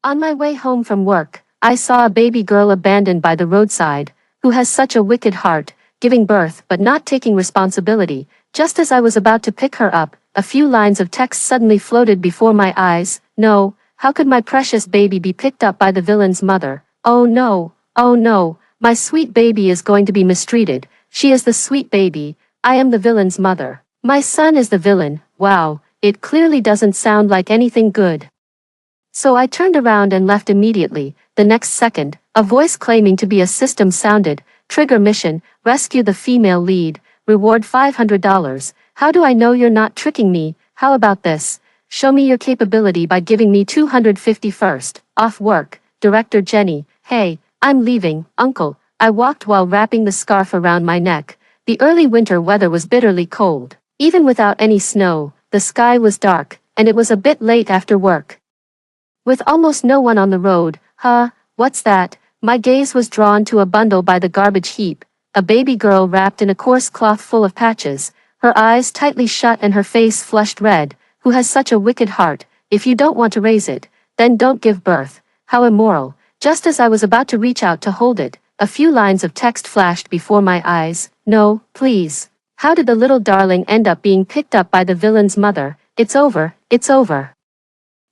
On my way home from work, I saw a baby girl abandoned by the roadside, who has such a wicked heart, giving birth but not taking responsibility. Just as I was about to pick her up, a few lines of text suddenly floated before my eyes. No, how could my precious baby be picked up by the villain's mother? Oh no, my sweet baby is going to be mistreated. She is the sweet baby, I am the villain's mother. My son is the villain. Wow, it clearly doesn't sound like anything good. So I turned around and left immediately. The next second, a voice claiming to be a system sounded. Trigger mission, rescue the female lead, reward $500. How do I know you're not tricking me? How about this? Show me your capability by giving me $250 first. Off work, Director Jenny. Hey, I'm leaving, Uncle. I walked while wrapping the scarf around my neck. The early winter weather was bitterly cold. Even without any snow, the sky was dark, and it was a bit late after work. With almost no one on the road, what's that? My gaze was drawn to a bundle by the garbage heap, a baby girl wrapped in a coarse cloth full of patches, her eyes tightly shut and her face flushed red, who has such a wicked heart. If you don't want to raise it, then don't give birth. How immoral. Just as I was about to reach out to hold it, a few lines of text flashed before my eyes. No, please. How did the little darling end up being picked up by the villain's mother? It's over, it's over.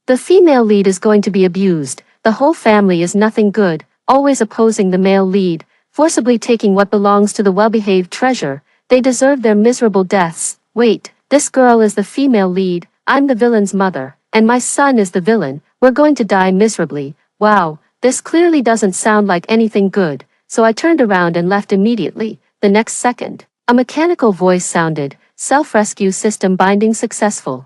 The female lead is going to be abused. The whole family is nothing good, always opposing the male lead, forcibly taking what belongs to the well-behaved treasure. They deserve their miserable deaths. Wait, this girl is the female lead, I'm the villain's mother, and my son is the villain. We're going to die miserably. Wow, this clearly doesn't sound like anything good, so I turned around and left immediately. The next second, a mechanical voice sounded, self-rescue system binding successful.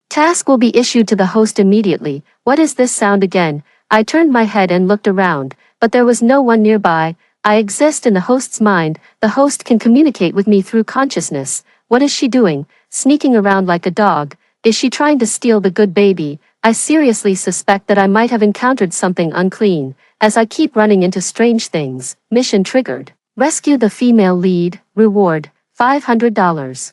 Task will be issued to the host immediately. What is this sound again? I turned my head and looked around, but there was no one nearby. I exist in the host's mind. The host can communicate with me through consciousness. What is she doing? Sneaking around like a dog? Is she trying to steal the good baby? I seriously suspect that I might have encountered something unclean, as I keep running into strange things. Mission triggered. Rescue the female lead. Reward, $500.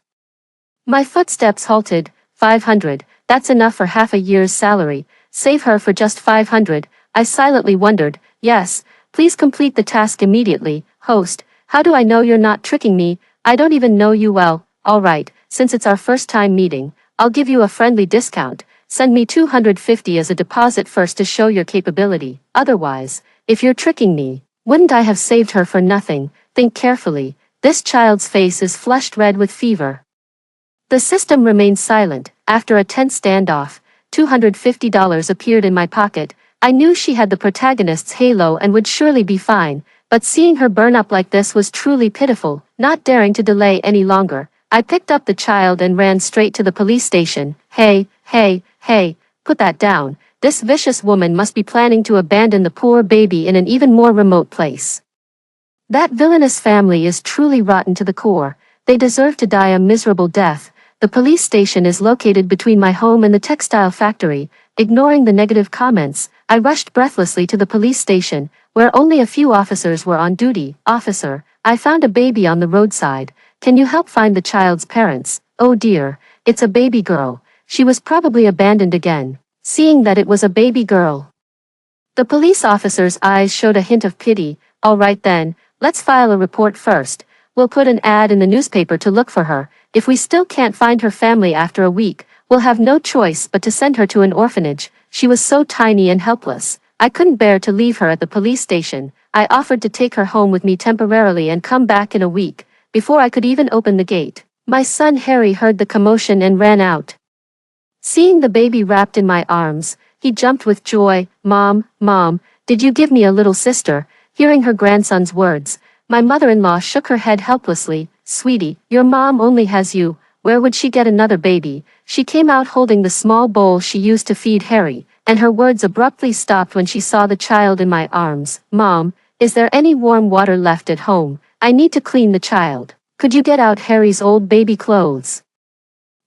My footsteps halted. 500, that's enough for half a year's salary. Save her for just 500. I silently wondered. Yes, please complete the task immediately. Host, how do I know you're not tricking me? I don't even know you well. Alright, since it's our first time meeting, I'll give you a friendly discount. Send me $250 as a deposit first to show your capability. Otherwise, if you're tricking me, wouldn't I have saved her for nothing? Think carefully. This child's face is flushed red with fever. The system remained silent. After a tense standoff, $250 appeared in my pocket. I knew she had the protagonist's halo and would surely be fine, but seeing her burn up like this was truly pitiful. Not daring to delay any longer, I picked up the child and ran straight to the police station. Hey, put that down. This vicious woman must be planning to abandon the poor baby in an even more remote place. That villainous family is truly rotten to the core. They deserve to die a miserable death. The police station is located between my home and the textile factory. Ignoring the negative comments, I rushed breathlessly to the police station, where only a few officers were on duty. Officer, I found a baby on the roadside. Can you help find the child's parents? Oh dear, it's a baby girl. She was probably abandoned again. Seeing that it was a baby girl, the police officer's eyes showed a hint of pity. All right then, let's file a report first. We'll put an ad in the newspaper to look for her. If we still can't find her family after a week, we'll have no choice but to send her to an orphanage. She was so tiny and helpless. I couldn't bear to leave her at the police station. I offered to take her home with me temporarily and come back in a week. Before I could even open the gate, my son Harry heard the commotion and ran out. Seeing the baby wrapped in my arms, he jumped with joy. Mom, did you give me a little sister? Hearing her grandson's words, my mother-in-law shook her head helplessly. Sweetie, your mom only has you. Where would she get another baby? She came out holding the small bowl she used to feed Harry, and her words abruptly stopped when she saw the child in my arms. Mom, is there any warm water left at home? I need to clean the child. Could you get out Harry's old baby clothes?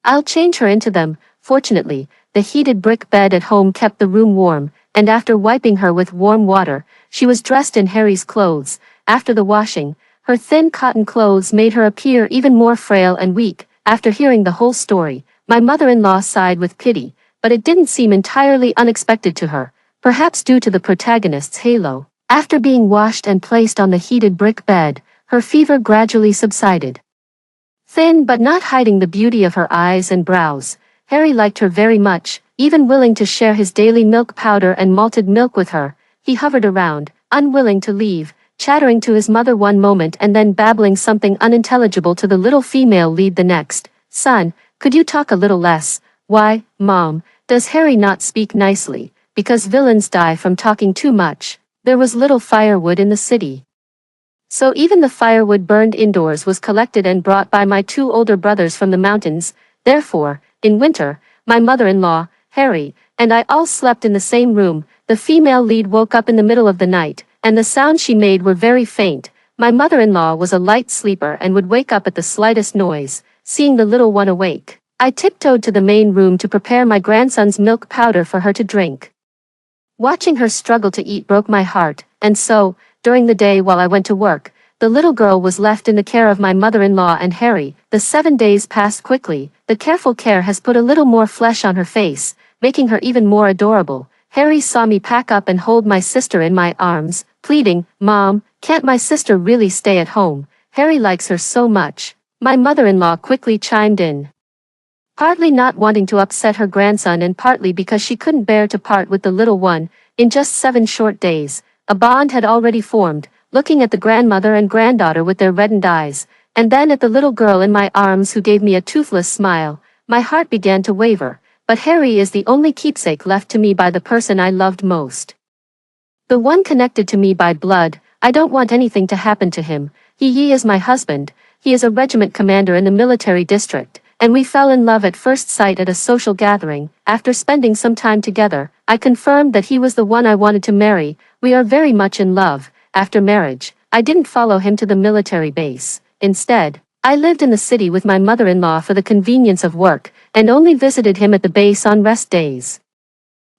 I'll change her into them. Fortunately, the heated brick bed at home kept the room warm, and after wiping her with warm water, she was dressed in Harry's clothes. After the washing, her thin cotton clothes made her appear even more frail and weak. After hearing the whole story, my mother-in-law sighed with pity, but it didn't seem entirely unexpected to her. perhaps due to the protagonist's halo. After being washed and placed on the heated brick bed, her fever gradually subsided. Thin but not hiding the beauty of her eyes and brows, Harry liked her very much, even willing to share his daily milk powder and malted milk with her. He hovered around, unwilling to leave, chattering to his mother one moment and then babbling something unintelligible to the little female lead the next. Son, could you talk a little less? Why, Mom, does Harry not speak nicely? Because villains die from talking too much. There was little firewood in the city. So even the firewood burned indoors was collected and brought by my two older brothers from the mountains. Therefore, in winter, my mother-in-law, Harry, and I all slept in the same room. The female lead woke up in the middle of the night, and the sounds she made were very faint. My mother-in-law was a light sleeper and would wake up at the slightest noise. Seeing the little one awake, I tiptoed to the main room to prepare my grandson's milk powder for her to drink. Watching her struggle to eat broke my heart, and so, during the day while I went to work, the little girl was left in the care of my mother-in-law and Harry. The 7 days passed quickly. The careful care has put a little more flesh on her face, making her even more adorable. Harry saw me pack up and hold my sister in my arms, pleading, "Mom, can't my sister really stay at home? Harry likes her so much." My mother-in-law quickly chimed in, partly not wanting to upset her grandson and partly because she couldn't bear to part with the little one. In just 7 short days, a bond had already formed, looking at the grandmother and granddaughter with their reddened eyes, and then at the little girl in my arms who gave me a toothless smile. My heart began to waver, but Harry is the only keepsake left to me by the person I loved most. The one connected to me by blood. I don't want anything to happen to him. He is my husband. He is a regiment commander in the military district, and we fell in love at first sight at a social gathering. After spending some time together, I confirmed that he was the one I wanted to marry. We are very much in love. After marriage, I didn't follow him to the military base. Instead, I lived in the city with my mother-in-law for the convenience of work, and only visited him at the base on rest days.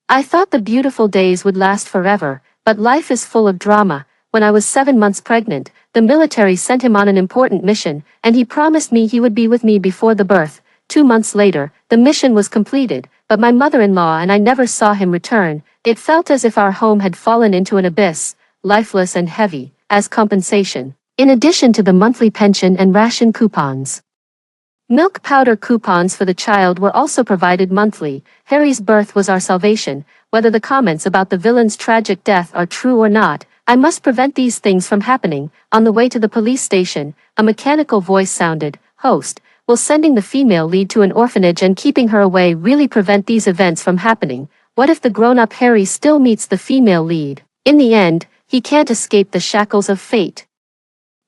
I thought the beautiful days would last forever, but life is full of drama. When I was 7 months pregnant, the military sent him on an important mission, and he promised me he would be with me before the birth. 2 months later, the mission was completed, but my mother-in-law and I never saw him return. It felt as if our home had fallen into an abyss, lifeless and heavy, as compensation, in addition to the monthly pension and ration coupons. Milk powder coupons for the child were also provided monthly. Harry's birth was our salvation. Whether the comments about the villain's tragic death are true or not, I must prevent these things from happening. On the way to the police station, a mechanical voice sounded, "Host, will sending the female lead to an orphanage and keeping her away really prevent these events from happening? What if the grown-up Harry still meets the female lead? In the end, he can't escape the shackles of fate.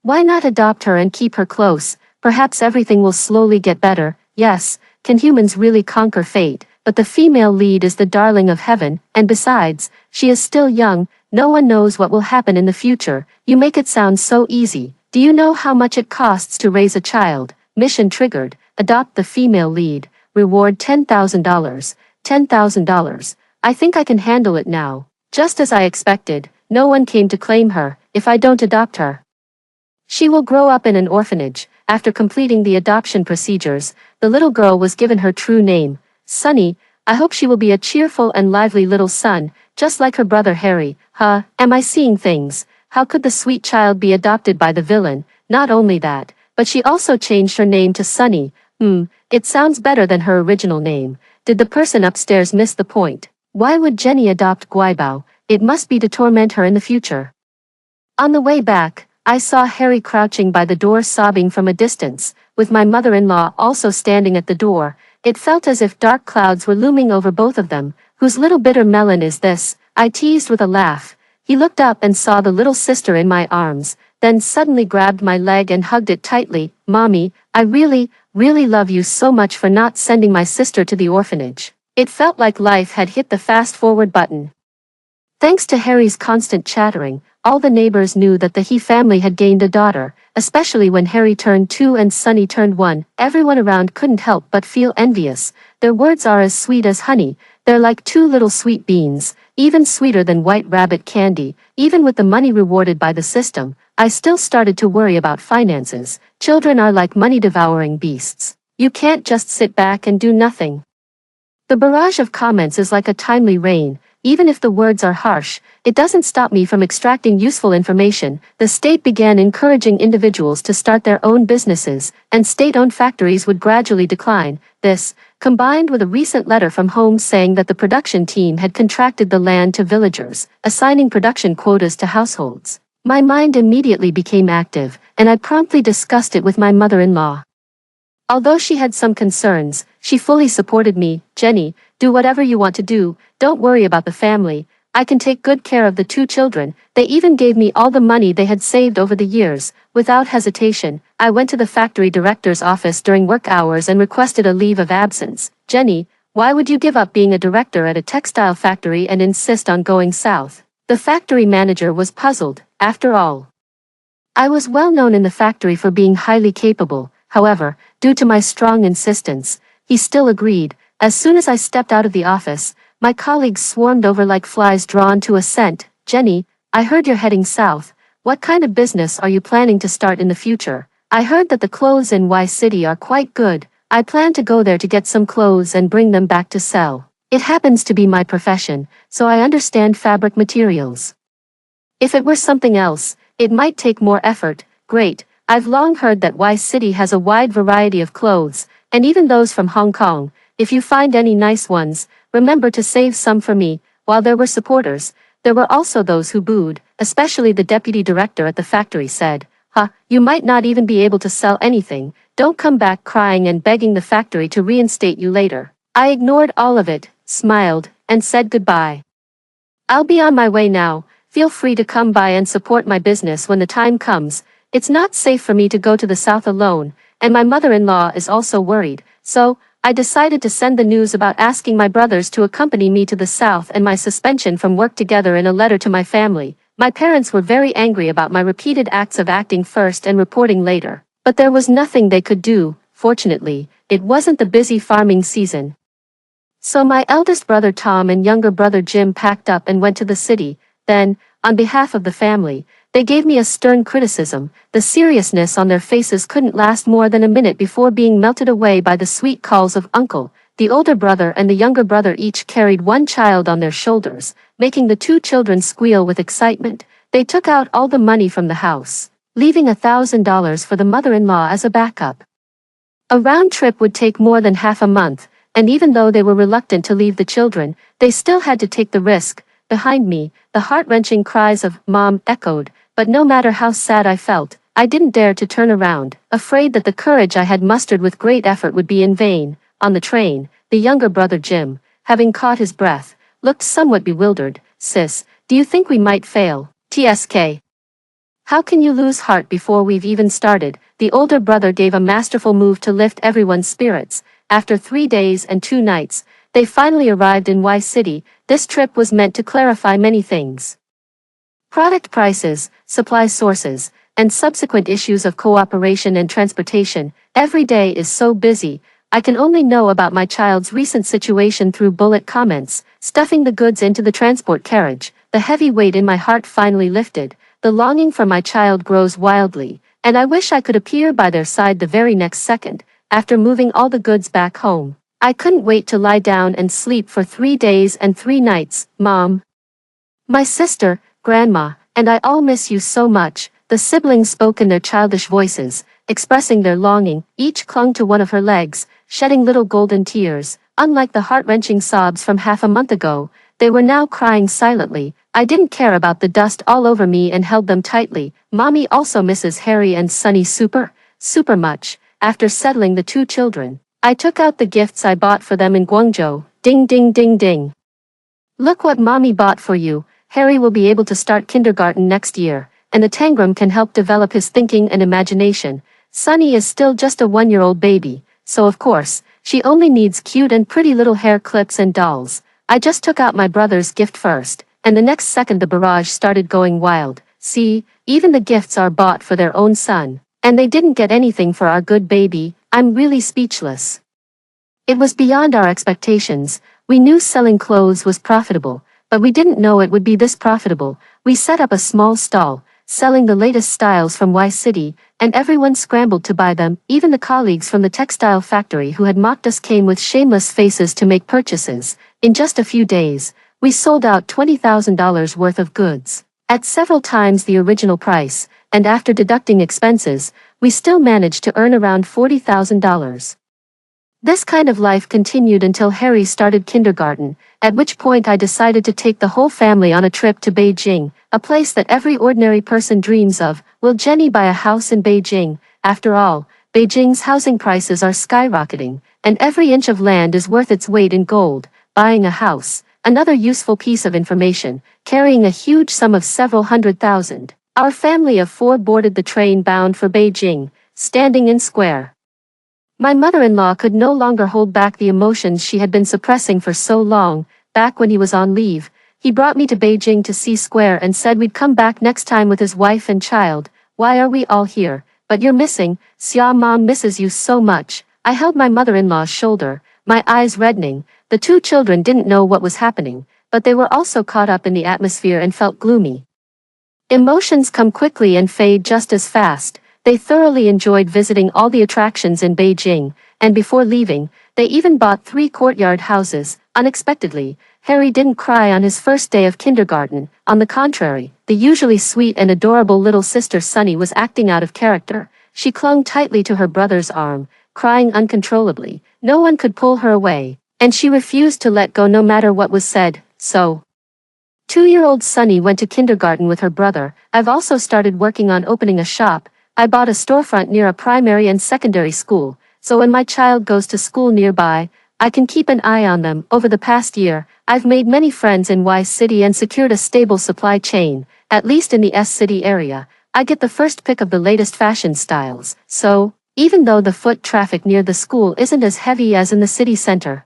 Why not adopt her and keep her close? Perhaps everything will slowly get better." Yes, can humans really conquer fate? But the female lead is the darling of heaven, and besides, she is still young. No one knows what will happen in the future. You make it sound so easy. Do you know how much it costs to raise a child? Mission triggered. Adopt the female lead. Reward $10,000. $10,000. I think I can handle it now. Just as I expected, no one came to claim her. If I don't adopt her, she will grow up in an orphanage. After completing the adoption procedures, the little girl was given her true name, Sunny. I hope she will be a cheerful and lively little son, just like her brother Harry. Am I seeing things? How could the sweet child be adopted by the villain? Not only that, but she also changed her name to Sunny. It sounds better than her original name. Did the person upstairs miss the point? Why would Jenny adopt Guaibao? It must be to torment her in the future. On the way back, I saw Harry crouching by the door sobbing from a distance, with my mother-in-law also standing at the door. It felt as if dark clouds were looming over both of them. Whose little bitter melon is this? I teased with a laugh. He looked up and saw the little sister in my arms, then suddenly grabbed my leg and hugged it tightly. "Mommy, I really, really love you so much for not sending my sister to the orphanage." It felt like life had hit the fast-forward button. Thanks to Harry's constant chattering, all the neighbors knew that the He family had gained a daughter, especially when Harry turned 2 and Sunny turned 1. Everyone around couldn't help but feel envious. Their words are as sweet as honey. They're like 2 little sweet beans, even sweeter than white rabbit candy. Even with the money rewarded by the system, I still started to worry about finances. Children are like money-devouring beasts. You can't just sit back and do nothing. The barrage of comments is like a timely rain. even if the words are harsh, it doesn't stop me from extracting useful information. The state began encouraging individuals to start their own businesses, and state-owned factories would gradually decline. This, combined with a recent letter from home saying that the production team had contracted the land to villagers, assigning production quotas to households. My mind immediately became active, and I promptly discussed it with my mother-in-law. Although she had some concerns, she fully supported me. "Jenny, do whatever you want to do, don't worry about the family. I can take good care of the two children." They even gave me all the money they had saved over the years. Without hesitation, I went to the factory director's office during work hours and requested a leave of absence. "Jenny, why would you give up being a director at a textile factory and insist on going south?" The factory manager was puzzled. After all, I was well known in the factory for being highly capable. However, due to my strong insistence, he still agreed. As soon as I stepped out of the office, my colleagues swarmed over like flies drawn to a scent. "Jenny, I heard you're heading south. What kind of business are you planning to start in the future?" "I heard that the clothes in Y City are quite good. I plan to go there to get some clothes and bring them back to sell. It happens to be my profession, so I understand fabric materials. If it were something else, it might take more effort." "Great. I've long heard that Y City has a wide variety of clothes, and even those from Hong Kong. If you find any nice ones, remember to save some for me." While there were supporters, there were also those who booed, especially the deputy director at the factory said, You might not even be able to sell anything. Don't come back crying and begging the factory to reinstate you later." I ignored all of it, smiled, and said goodbye. "I'll be on my way now. Feel free to come by and support my business when the time comes. It's not safe for me to go to the south alone, and my mother-in-law is also worried, so I decided to send the news about asking my brothers to accompany me to the south and my suspension from work together in a letter to my family." My parents were very angry about my repeated acts of acting first and reporting later, but there was nothing they could do. Fortunately, it wasn't the busy farming season. So my eldest brother Tom and younger brother Jim packed up and went to the city. Then, on behalf of the family, they gave me a stern criticism. The seriousness on their faces couldn't last more than a minute before being melted away by the sweet calls of uncle. The older brother and the younger brother each carried one child on their shoulders, making the two children squeal with excitement. They took out all the money from the house, leaving $1,000 for the mother-in-law as a backup. A round trip would take more than half a month, and even though they were reluctant to leave the children, they still had to take the risk. Behind me, the heart-wrenching cries of "Mom" echoed, but no matter how sad I felt, I didn't dare to turn around, afraid that the courage I had mustered with great effort would be in vain. On the train, the younger brother Jim, having caught his breath, looked somewhat bewildered. "Sis, do you think we might fail?" "TSK. How can you lose heart before we've even started?" The older brother gave a masterful move to lift everyone's spirits. After 3 days and 2 nights, they finally arrived in Y City. This trip was meant to clarify many things. Product prices, supply sources, and subsequent issues of cooperation and transportation. Every day is so busy. I can only know about my child's recent situation through bullet comments. Stuffing the goods into the transport carriage, the heavy weight in my heart finally lifted. The longing for my child grows wildly, and I wish I could appear by their side the very next second. After moving all the goods back home, I couldn't wait to lie down and sleep for 3 days and 3 nights. "Mom, my sister, Grandma, and I all miss you so much." The siblings spoke in their childish voices, expressing their longing. Each clung to one of her legs, shedding little golden tears. Unlike the heart-wrenching sobs from half a month ago, they were now crying silently. I didn't care about the dust all over me and held them tightly. "Mommy also misses Harry and Sunny super much." After settling the 2 children, I took out the gifts I bought for them in Guangzhou. Ding ding ding ding. "Look what Mommy bought for you. Harry will be able to start kindergarten next year, and the tangram can help develop his thinking and imagination. Sunny is still just a 1-year-old baby, so of course, she only needs cute and pretty little hair clips and dolls." I just took out my brother's gift first, and the next second the barrage started going wild. "See, even the gifts are bought for their own son, and they didn't get anything for our good baby." I'm really speechless. It was beyond our expectations. We knew selling clothes was profitable, but we didn't know it would be this profitable. We set up a small stall, selling the latest styles from Y City, and everyone scrambled to buy them. Even the colleagues from the textile factory who had mocked us came with shameless faces to make purchases. In just a few days, We sold out $20,000 worth of goods at several times the original price, and after deducting expenses, we still managed to earn around $40,000. This kind of life continued until Harry started kindergarten, at which point I decided to take the whole family on a trip to Beijing, a place that every ordinary person dreams of. Will Jenny buy a house in Beijing? After all, Beijing's housing prices are skyrocketing, and every inch of land is worth its weight in gold. Buying a house, another useful piece of information, carrying a huge sum of several $100,000. Our family of 4 boarded the train bound for Beijing, standing in square. My mother-in-law could no longer hold back the emotions she had been suppressing for so long. Back when he was on leave, he brought me to Beijing to see Square and said we'd come back next time with his wife and child. Why are we all here? But you're missing. Xia Mom misses you so much. I held my mother-in-law's shoulder, my eyes reddening. The 2 children didn't know what was happening, but they were also caught up in the atmosphere and felt gloomy. Emotions come quickly and fade just as fast. They thoroughly enjoyed visiting all the attractions in Beijing, and before leaving, they even bought 3 courtyard houses. Unexpectedly, Harry didn't cry on his first day of kindergarten. On the contrary, the usually sweet and adorable little sister Sunny was acting out of character. She clung tightly to her brother's arm, crying uncontrollably. No one could pull her away, and she refused to let go no matter what was said. So, 2-year-old Sunny went to kindergarten with her brother. I've also started working on opening a shop. I bought a storefront near a primary and secondary school, so when my child goes to school nearby, I can keep an eye on them. Over the past year, I've made many friends in Y City and secured a stable supply chain, at least in the S City area. I get the first pick of the latest fashion styles, so, even though the foot traffic near the school isn't as heavy as in the city center,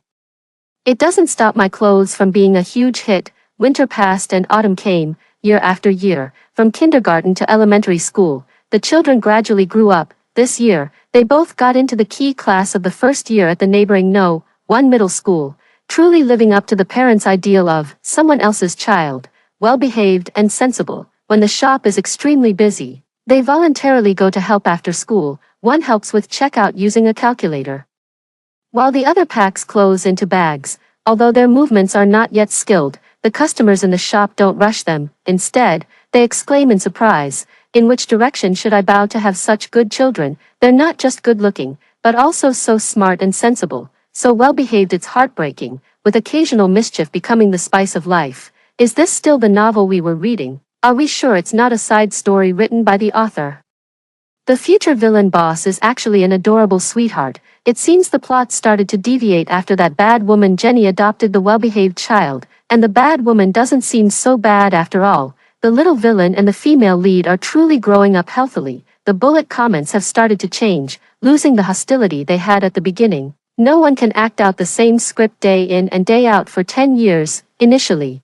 it doesn't stop my clothes from being a huge hit. Winter passed and autumn came, year after year, from kindergarten to elementary school. The children gradually grew up. This year, they both got into the key class of the first year at the neighboring No. 1 middle school, truly living up to the parents' ideal of someone else's child, well-behaved and sensible. When the shop is extremely busy, they voluntarily go to help after school. One helps with checkout using a calculator, while the other packs clothes into bags. Although their movements are not yet skilled, the customers in the shop don't rush them. Instead, they exclaim in surprise, "In which direction should I bow to have such good children? They're not just good-looking, but also so smart and sensible, so well-behaved it's heartbreaking, with occasional mischief becoming the spice of life." Is this still the novel we were reading? Are we sure it's not a side story written by the author? The future villain boss is actually an adorable sweetheart. It seems the plot started to deviate after that bad woman Jenny adopted the well-behaved child, and the bad woman doesn't seem so bad after all. The little villain and the female lead are truly growing up healthily. The bullet comments have started to change, losing the hostility they had at the beginning. No one can act out the same script day in and day out for 10 years. Initially,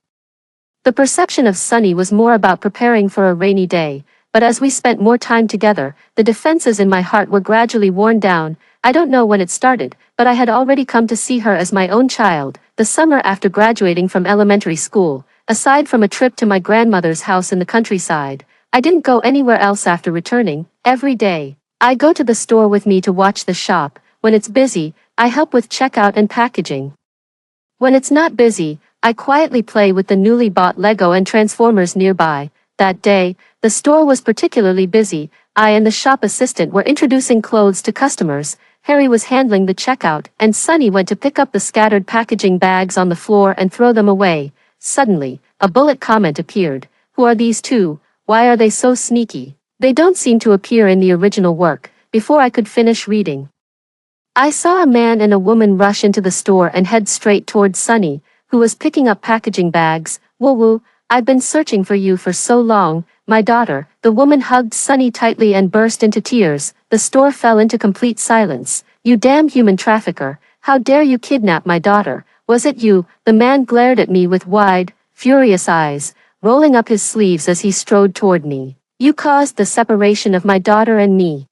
the perception of Sunny was more about preparing for a rainy day, but as we spent more time together, the defenses in my heart were gradually worn down. I don't know when it started, but I had already come to see her as my own child. The summer after graduating from elementary school, aside from a trip to my grandmother's house in the countryside, I didn't go anywhere else after returning. Every day, I go to the store with me to watch the shop. When it's busy, I help with checkout and packaging. When it's not busy, I quietly play with the newly bought Lego and Transformers nearby. That day, the store was particularly busy. I and the shop assistant were introducing clothes to customers. Harry was handling the checkout, and Sunny went to pick up the scattered packaging bags on the floor and throw them away. Suddenly, a bullet comment appeared. Who are these two? Why are they so sneaky? They don't seem to appear in the original work. Before I could finish reading, I saw a man and a woman rush into the store and head straight towards Sunny, who was picking up packaging bags. Woo woo, I've been searching for you for so long, my daughter. The woman hugged Sunny tightly and burst into tears. The store fell into complete silence. You damn human trafficker, how dare you kidnap my daughter? Was it you? The man glared at me with wide, furious eyes, rolling up his sleeves as he strode toward me. You caused the separation of my daughter and me.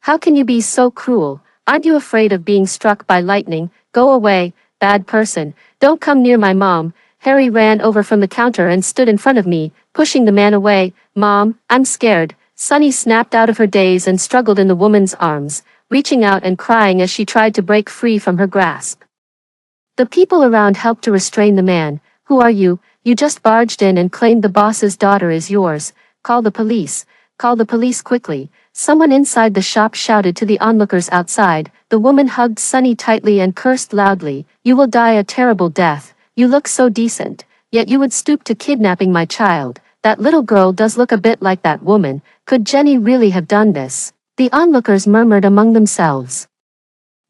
How can you be so cruel? Aren't you afraid of being struck by lightning? Go away, bad person. Don't come near my mom. Harry ran over from the counter and stood in front of me, pushing the man away. Mom, I'm scared. Sunny snapped out of her daze and struggled in the woman's arms, reaching out and crying as she tried to break free from her grasp. The people around helped to restrain the man. Who are you? You just barged in and claimed the boss's daughter is yours. Call the police. Call the police quickly. Someone inside the shop shouted to the onlookers outside. The woman hugged Sunny tightly and cursed loudly. You will die a terrible death. You look so decent. Yet you would stoop to kidnapping my child. That little girl does look a bit like that woman. Could Jenny really have done this? The onlookers murmured among themselves.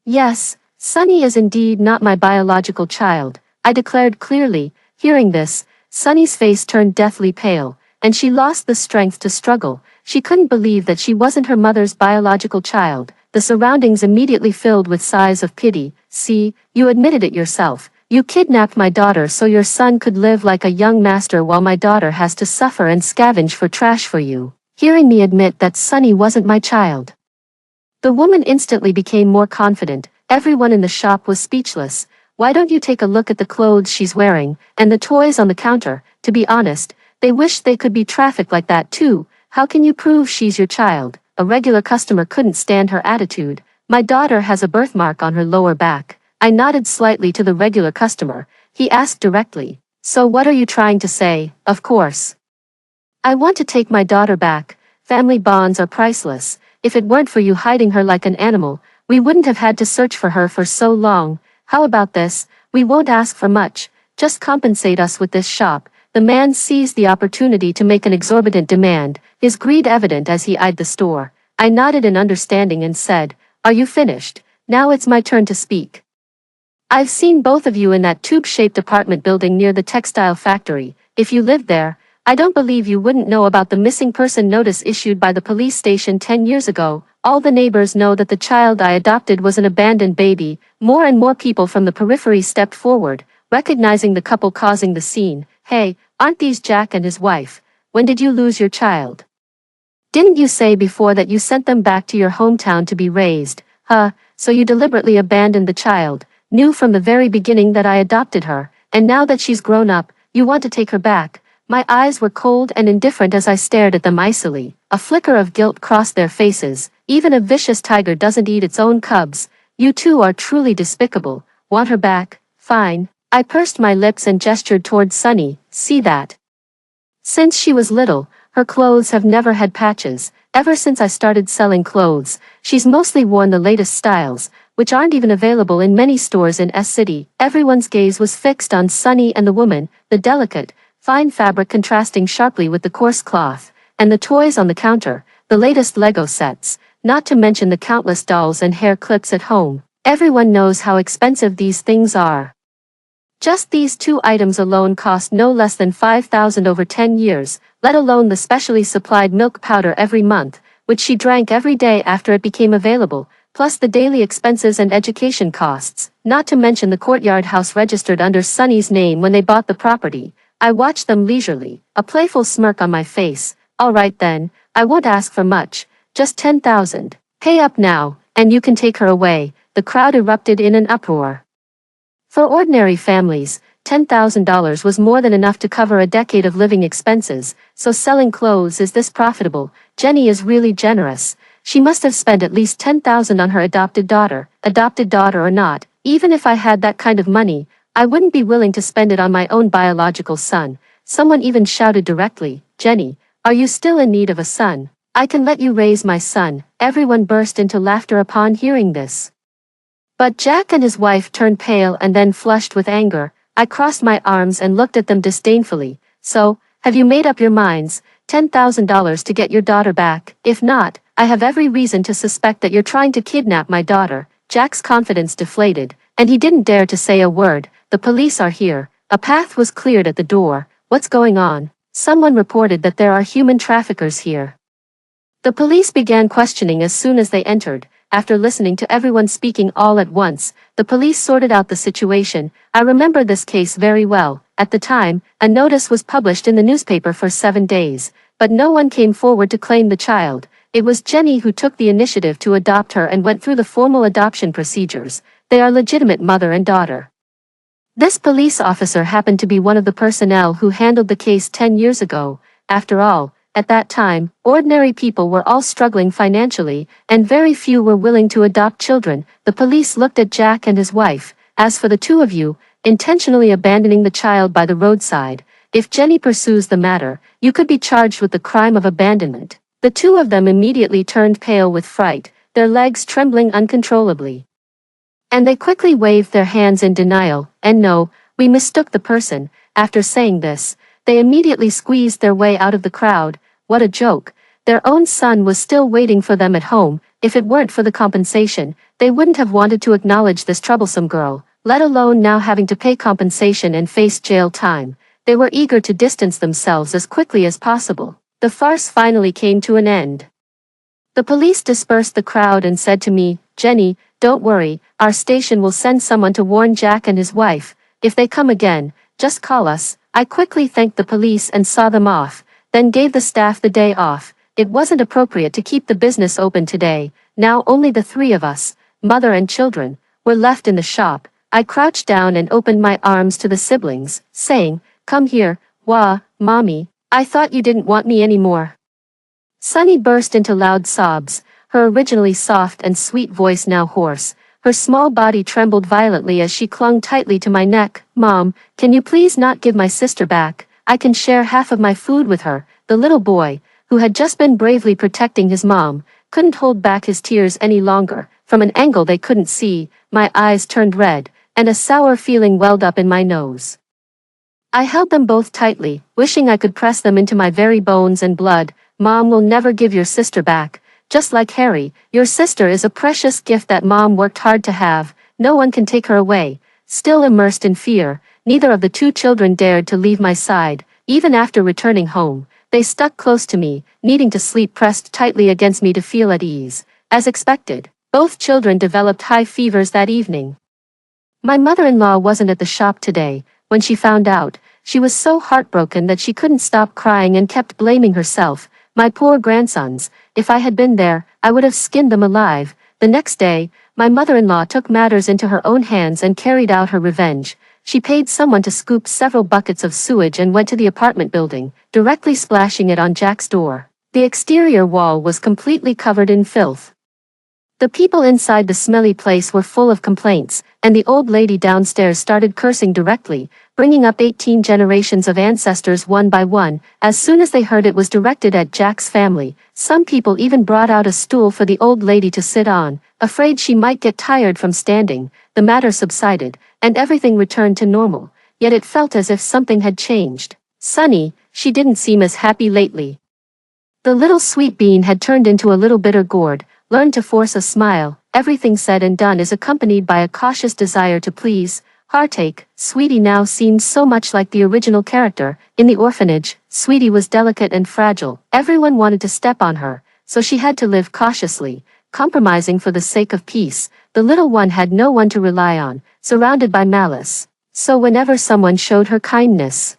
Yes, Sunny is indeed not my biological child, I declared clearly. Hearing this, Sunny's face turned deathly pale, and she lost the strength to struggle. She couldn't believe that she wasn't her mother's biological child. The surroundings immediately filled with sighs of pity. See, you admitted it yourself. You kidnapped my daughter so your son could live like a young master while my daughter has to suffer and scavenge for trash for you. Hearing me admit that Sunny wasn't my child. The woman instantly became more confident. Everyone in the shop was speechless. Why don't you take a look at the clothes she's wearing, and the toys on the counter? To be honest, they wished they could be trafficked like that too. How can you prove she's your child? A regular customer couldn't stand her attitude. My daughter has a birthmark on her lower back. I nodded slightly to the regular customer. He asked directly, so what are you trying to say? Of course. I want to take my daughter back. Family bonds are priceless. If it weren't for you hiding her like an animal, we wouldn't have had to search for her for so long. How about this? We won't ask for much. Just compensate us with this shop. The man seized the opportunity to make an exorbitant demand, his greed evident as he eyed the store. I nodded in understanding and said, are you finished? Now it's my turn to speak. I've seen both of you in that tube-shaped apartment building near the textile factory. If you lived there, I don't believe you wouldn't know about the missing person notice issued by the police station 10 years ago. All the neighbors know that the child I adopted was an abandoned baby. More and more people from the periphery stepped forward, recognizing the couple causing the scene. Hey, aren't these Jack and his wife? When did you lose your child? Didn't you say before that you sent them back to your hometown to be raised? So you deliberately abandoned the child, knew from the very beginning that I adopted her, and now that she's grown up, you want to take her back. My eyes were cold and indifferent as I stared at them icily. A flicker of guilt crossed their faces. Even a vicious tiger doesn't eat its own cubs. You two are truly despicable. Want her back? Fine. I pursed my lips and gestured towards Sunny. See that? Since she was little, her clothes have never had patches. Ever since I started selling clothes, she's mostly worn the latest styles, which aren't even available in many stores in S-City. Everyone's gaze was fixed on Sunny and the woman, the delicate, fine fabric contrasting sharply with the coarse cloth, and the toys on the counter, the latest Lego sets, not to mention the countless dolls and hair clips at home. Everyone knows how expensive these things are. Just these two items alone cost no less than $5,000 over 10 years, let alone the specially supplied milk powder every month, which she drank every day after it became available, plus the daily expenses and education costs, not to mention the courtyard house registered under Sunny's name when they bought the property. I watched them leisurely, a playful smirk on my face. All right then, I won't ask for much, just 10,000. Pay up now, and you can take her away. The crowd erupted in an uproar. For ordinary families, $10,000 was more than enough to cover a decade of living expenses, so selling clothes is this profitable. Jenny is really generous. She must have spent at least $10,000 on her adopted daughter or not. Even if I had that kind of money, I wouldn't be willing to spend it on my own biological son. Someone even shouted directly, Jenny, are you still in need of a son? I can let you raise my son. Everyone burst into laughter upon hearing this. But Jack and his wife turned pale and then flushed with anger. I crossed my arms and looked at them disdainfully. So, have you made up your minds? $10,000 to get your daughter back? If not, I have every reason to suspect that you're trying to kidnap my daughter. Jack's confidence deflated, and he didn't dare to say a word. The police are here. A path was cleared at the door. What's going on? Someone reported that there are human traffickers here. The police began questioning as soon as they entered. After listening to everyone speaking all at once, the police sorted out the situation. I remember this case very well. At the time, a notice was published in the newspaper for 7 days, but no one came forward to claim the child. It was Jenny who took the initiative to adopt her and went through the formal adoption procedures. They are legitimate mother and daughter. This police officer happened to be one of the personnel who handled the case 10 years ago. After all, at that time, ordinary people were all struggling financially, and very few were willing to adopt children. The police looked at Jack and his wife. As for the two of you, intentionally abandoning the child by the roadside. If Jenny pursues the matter, you could be charged with the crime of abandonment." The two of them immediately turned pale with fright, their legs trembling uncontrollably. And they quickly waved their hands in denial, and no, we mistook the person. After saying this, they immediately squeezed their way out of the crowd. What a joke. Their own son was still waiting for them at home. If it weren't for the compensation, they wouldn't have wanted to acknowledge this troublesome girl, let alone now having to pay compensation and face jail time. They were eager to distance themselves as quickly as possible. The farce finally came to an end. The police dispersed the crowd and said to me, "Jenny, don't worry, our station will send someone to warn Jack and his wife. If they come again, just call us." I quickly thanked the police and saw them off, then gave the staff the day off. It wasn't appropriate to keep the business open today. Now only the three of us, mother and children, were left in the shop. I crouched down and opened my arms to the siblings, saying, "Come here, Wah, Mommy, I thought you didn't want me anymore." Sunny burst into loud sobs, her originally soft and sweet voice now hoarse. Her small body trembled violently as she clung tightly to my neck. "Mom, can you please not give my sister back? I can share half of my food with her." The little boy, who had just been bravely protecting his mom, couldn't hold back his tears any longer. From an angle they couldn't see, my eyes turned red, and a sour feeling welled up in my nose. I held them both tightly, wishing I could press them into my very bones and blood. "Mom will never give your sister back. Just like Harry, your sister is a precious gift that Mom worked hard to have. No one can take her away." Still immersed in fear, neither of the two children dared to leave my side. Even after returning home, they stuck close to me, needing to sleep pressed tightly against me to feel at ease. As expected, both children developed high fevers that evening. My mother-in-law wasn't at the shop today. When she found out, she was so heartbroken that she couldn't stop crying and kept blaming herself. My poor grandsons, if I had been there, I would have skinned them alive. The next day, my mother-in-law took matters into her own hands and carried out her revenge. She paid someone to scoop several buckets of sewage and went to the apartment building, directly splashing it on Jack's door. The exterior wall was completely covered in filth. The people inside the smelly place were full of complaints, and the old lady downstairs started cursing directly, bringing up 18 generations of ancestors one by one. As soon as they heard it was directed at Jack's family, some people even brought out a stool for the old lady to sit on, afraid she might get tired from standing. The matter subsided, and everything returned to normal, yet it felt as if something had changed. Sunny, she didn't seem as happy lately. The little sweet bean had turned into a little bitter gourd, learned to force a smile. Everything said and done is accompanied by a cautious desire to please. Heartache. Sweetie now seemed so much like the original character. In the orphanage, Sweetie was delicate and fragile. Everyone wanted to step on her, so she had to live cautiously, compromising for the sake of peace. The little one had no one to rely on, surrounded by malice. So whenever someone showed her kindness,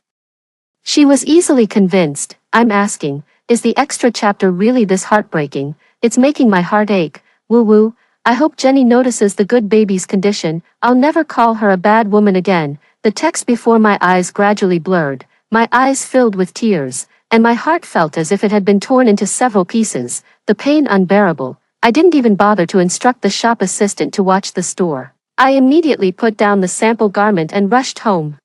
she was easily convinced. I'm asking, is the extra chapter really this heartbreaking? It's making my heart ache. Woo woo. I hope Jenny notices the good baby's condition. I'll never call her a bad woman again. The text before my eyes gradually blurred. My eyes filled with tears, and my heart felt as if it had been torn into several pieces. The pain unbearable. I didn't even bother to instruct the shop assistant to watch the store. I immediately put down the sample garment and rushed home.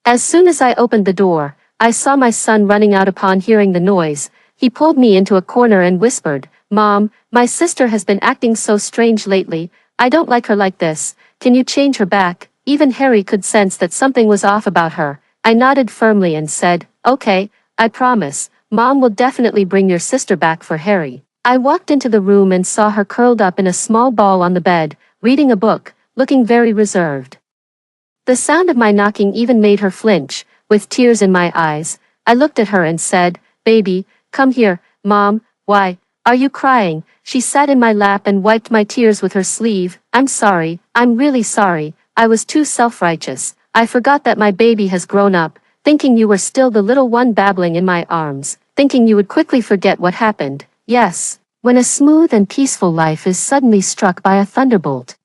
As soon as I opened the door, I saw my son running out upon hearing the noise. He pulled me into a corner and whispered, "Mom, my sister has been acting so strange lately. I don't like her like this. Can you change her back?" Even Harry could sense that something was off about her. I nodded firmly and said, "Okay, I promise. Mom will definitely bring your sister back for Harry." I walked into the room and saw her curled up in a small ball on the bed, reading a book, looking very reserved. The sound of my knocking even made her flinch. With tears in my eyes, I looked at her and said, "Baby, come here." "Mom, why are you crying?" She sat in my lap and wiped my tears with her sleeve. "I'm sorry, I'm really sorry. I was too self-righteous. I forgot that my baby has grown up, thinking you were still the little one babbling in my arms, thinking you would quickly forget what happened." Yes, when a smooth and peaceful life is suddenly struck by a thunderbolt,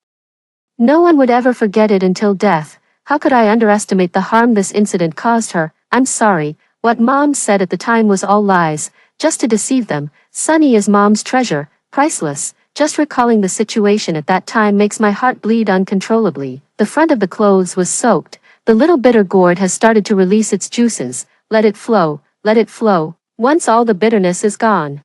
no one would ever forget it until death. How could I underestimate the harm this incident caused her? I'm sorry. What Mom said at the time was all lies, just to deceive them. Sunny is Mom's treasure, priceless. Just recalling the situation at that time makes my heart bleed uncontrollably. the front of the clothes was soaked. The little bitter gourd has started to release its juices. Let it flow, let it flow. Once all the bitterness is gone,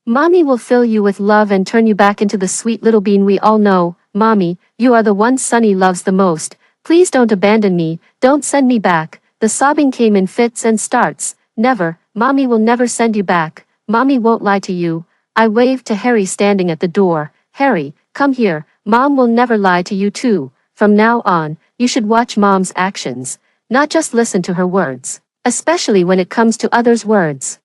Mommy will fill you with love and turn you back into the sweet little bean we all know. Mommy, you are the one Sonny loves the most. Please don't abandon me, don't send me back. The sobbing came in fits and starts. Never, Mommy will never send you back. Mommy won't lie to you. I waved to Harry standing at the door. Harry, come here, Mom will never lie to you too. From now on, you should watch Mom's actions, not just listen to her words, especially when it comes to others' words.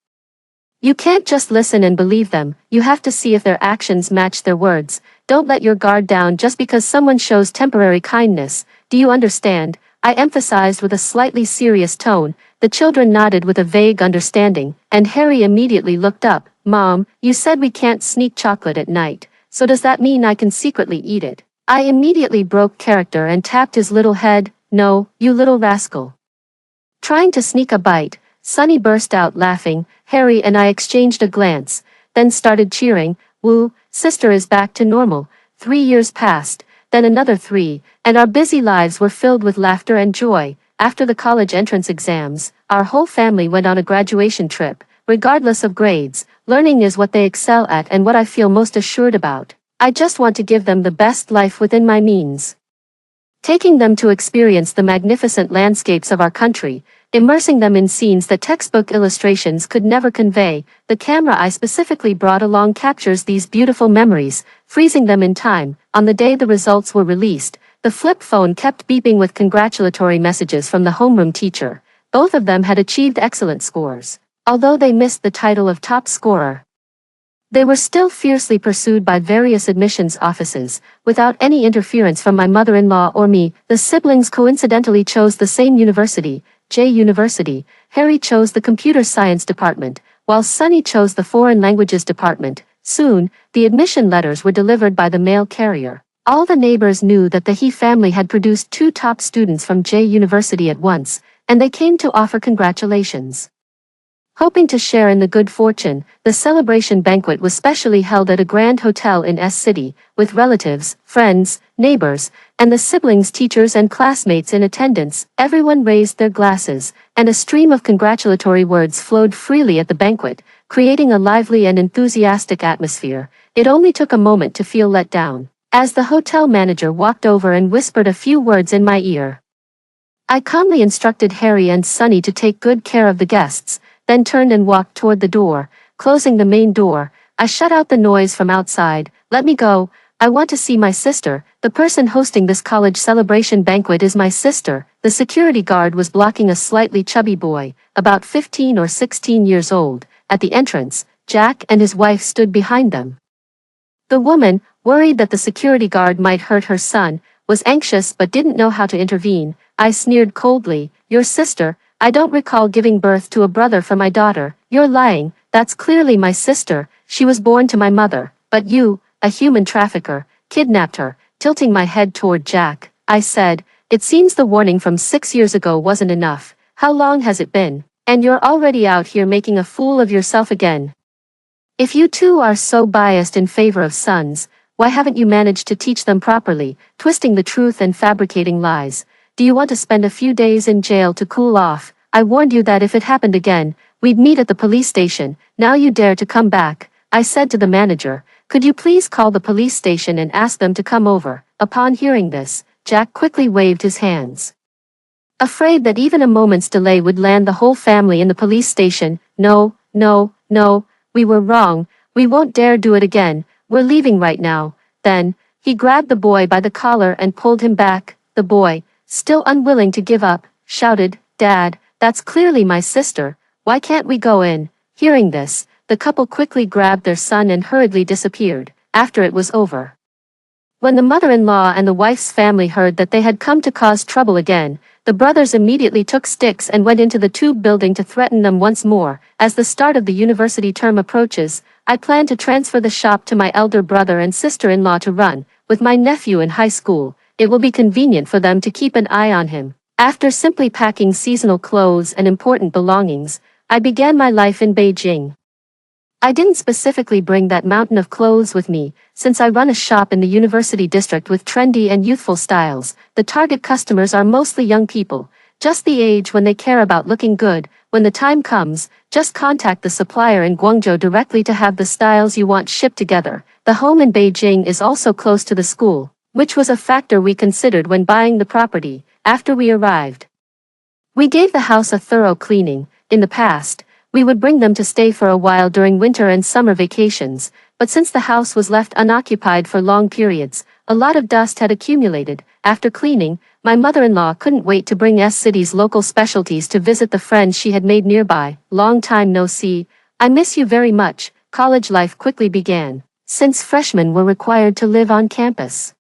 You can't just listen and believe them, you have to see if their actions match their words. Don't let your guard down just because someone shows temporary kindness. Do you understand? I emphasized with a slightly serious tone. The children nodded with a vague understanding, and Harry immediately looked up. Mom, you said we can't sneak chocolate at night, so does that mean I can secretly eat it? I immediately broke character and tapped his little head. No, you little rascal. Trying to sneak a bite, Sonny burst out laughing. Harry and I exchanged a glance, then started cheering. Woo, sister is back to normal. 3 years passed, then another 3, and our busy lives were filled with laughter and joy. After the college entrance exams, our whole family went on a graduation trip. Regardless of grades, learning is what they excel at and what I feel most assured about. I just want to give them the best life within my means. Taking them to experience the magnificent landscapes of our country, immersing them in scenes that textbook illustrations could never convey. The camera I specifically brought along captures these beautiful memories, freezing them in time. On the day the results were released, the flip phone kept beeping with congratulatory messages from the homeroom teacher. Both of them had achieved excellent scores, although they missed the title of top scorer. They were still fiercely pursued by various admissions offices, without any interference from my mother-in-law or me. The siblings coincidentally chose the same university, J University. Harry chose the computer science department, while Sonny chose the foreign languages department. Soon, the admission letters were delivered by the mail carrier. All the neighbors knew that the He family had produced 2 top students from J University at once, and they came to offer congratulations. Hoping to share in the good fortune, the celebration banquet was specially held at a grand hotel in S City, with relatives, friends, neighbors, and the siblings, teachers and classmates in attendance. Everyone raised their glasses, and a stream of congratulatory words flowed freely at the banquet, creating a lively and enthusiastic atmosphere. It only took a moment to feel let down, as the hotel manager walked over and whispered a few words in my ear. I calmly instructed Harry and Sonny to take good care of the guests, then turned and walked toward the door. Closing the main door, I shut out the noise from outside. Let me go, I want to see my sister. The person hosting this college celebration banquet is my sister. The security guard was blocking a slightly chubby boy, about 15 or 16 years old. At the entrance, Jack and his wife stood behind them. The woman, worried that the security guard might hurt her son, was anxious but didn't know how to intervene. I sneered coldly. Your sister? I don't recall giving birth to a brother for my daughter. You're lying, that's clearly my sister. She was born to my mother, but you, a human trafficker, kidnapped her. Tilting my head toward Jack, I said, it seems the warning from 6 years ago wasn't enough. How long has it been? And you're already out here making a fool of yourself again. If you two are so biased in favor of sons, why haven't you managed to teach them properly, twisting the truth and fabricating lies? Do you want to spend a few days in jail to cool off? I warned you that if it happened again, we'd meet at the police station. Now you dare to come back. I said to the manager, could you please call the police station and ask them to come over? Upon hearing this, Jack quickly waved his hands, afraid that even a moment's delay would land the whole family in the police station. No, no, no, we were wrong. We won't dare do it again. We're leaving right now. Then, he grabbed the boy by the collar and pulled him back. The boy, still unwilling to give up, shouted, Dad, that's clearly my sister. Why can't we go in? Hearing this, the couple quickly grabbed their son and hurriedly disappeared. After it was over, when the mother-in-law and the wife's family heard that they had come to cause trouble again, the brothers immediately took sticks and went into the tube building to threaten them once more. As the start of the university term approaches, I plan to transfer the shop to my elder brother and sister-in-law to run. With my nephew in high school, it will be convenient for them to keep an eye on him. After simply packing seasonal clothes and important belongings, I began my life in Beijing. I didn't specifically bring that mountain of clothes with me, since I run a shop in the university district with trendy and youthful styles. The target customers are mostly young people, just the age when they care about looking good. When the time comes, just contact the supplier in Guangzhou directly to have the styles you want shipped together. The home in Beijing is also close to the school, which was a factor we considered when buying the property. After we arrived, we gave the house a thorough cleaning. In the past, we would bring them to stay for a while during winter and summer vacations, but since the house was left unoccupied for long periods, a lot of dust had accumulated. After cleaning, my mother-in-law couldn't wait to bring city's local specialties to visit the friends she had made nearby. Long time no see. I miss you very much. College life quickly began, since freshmen were required to live on campus.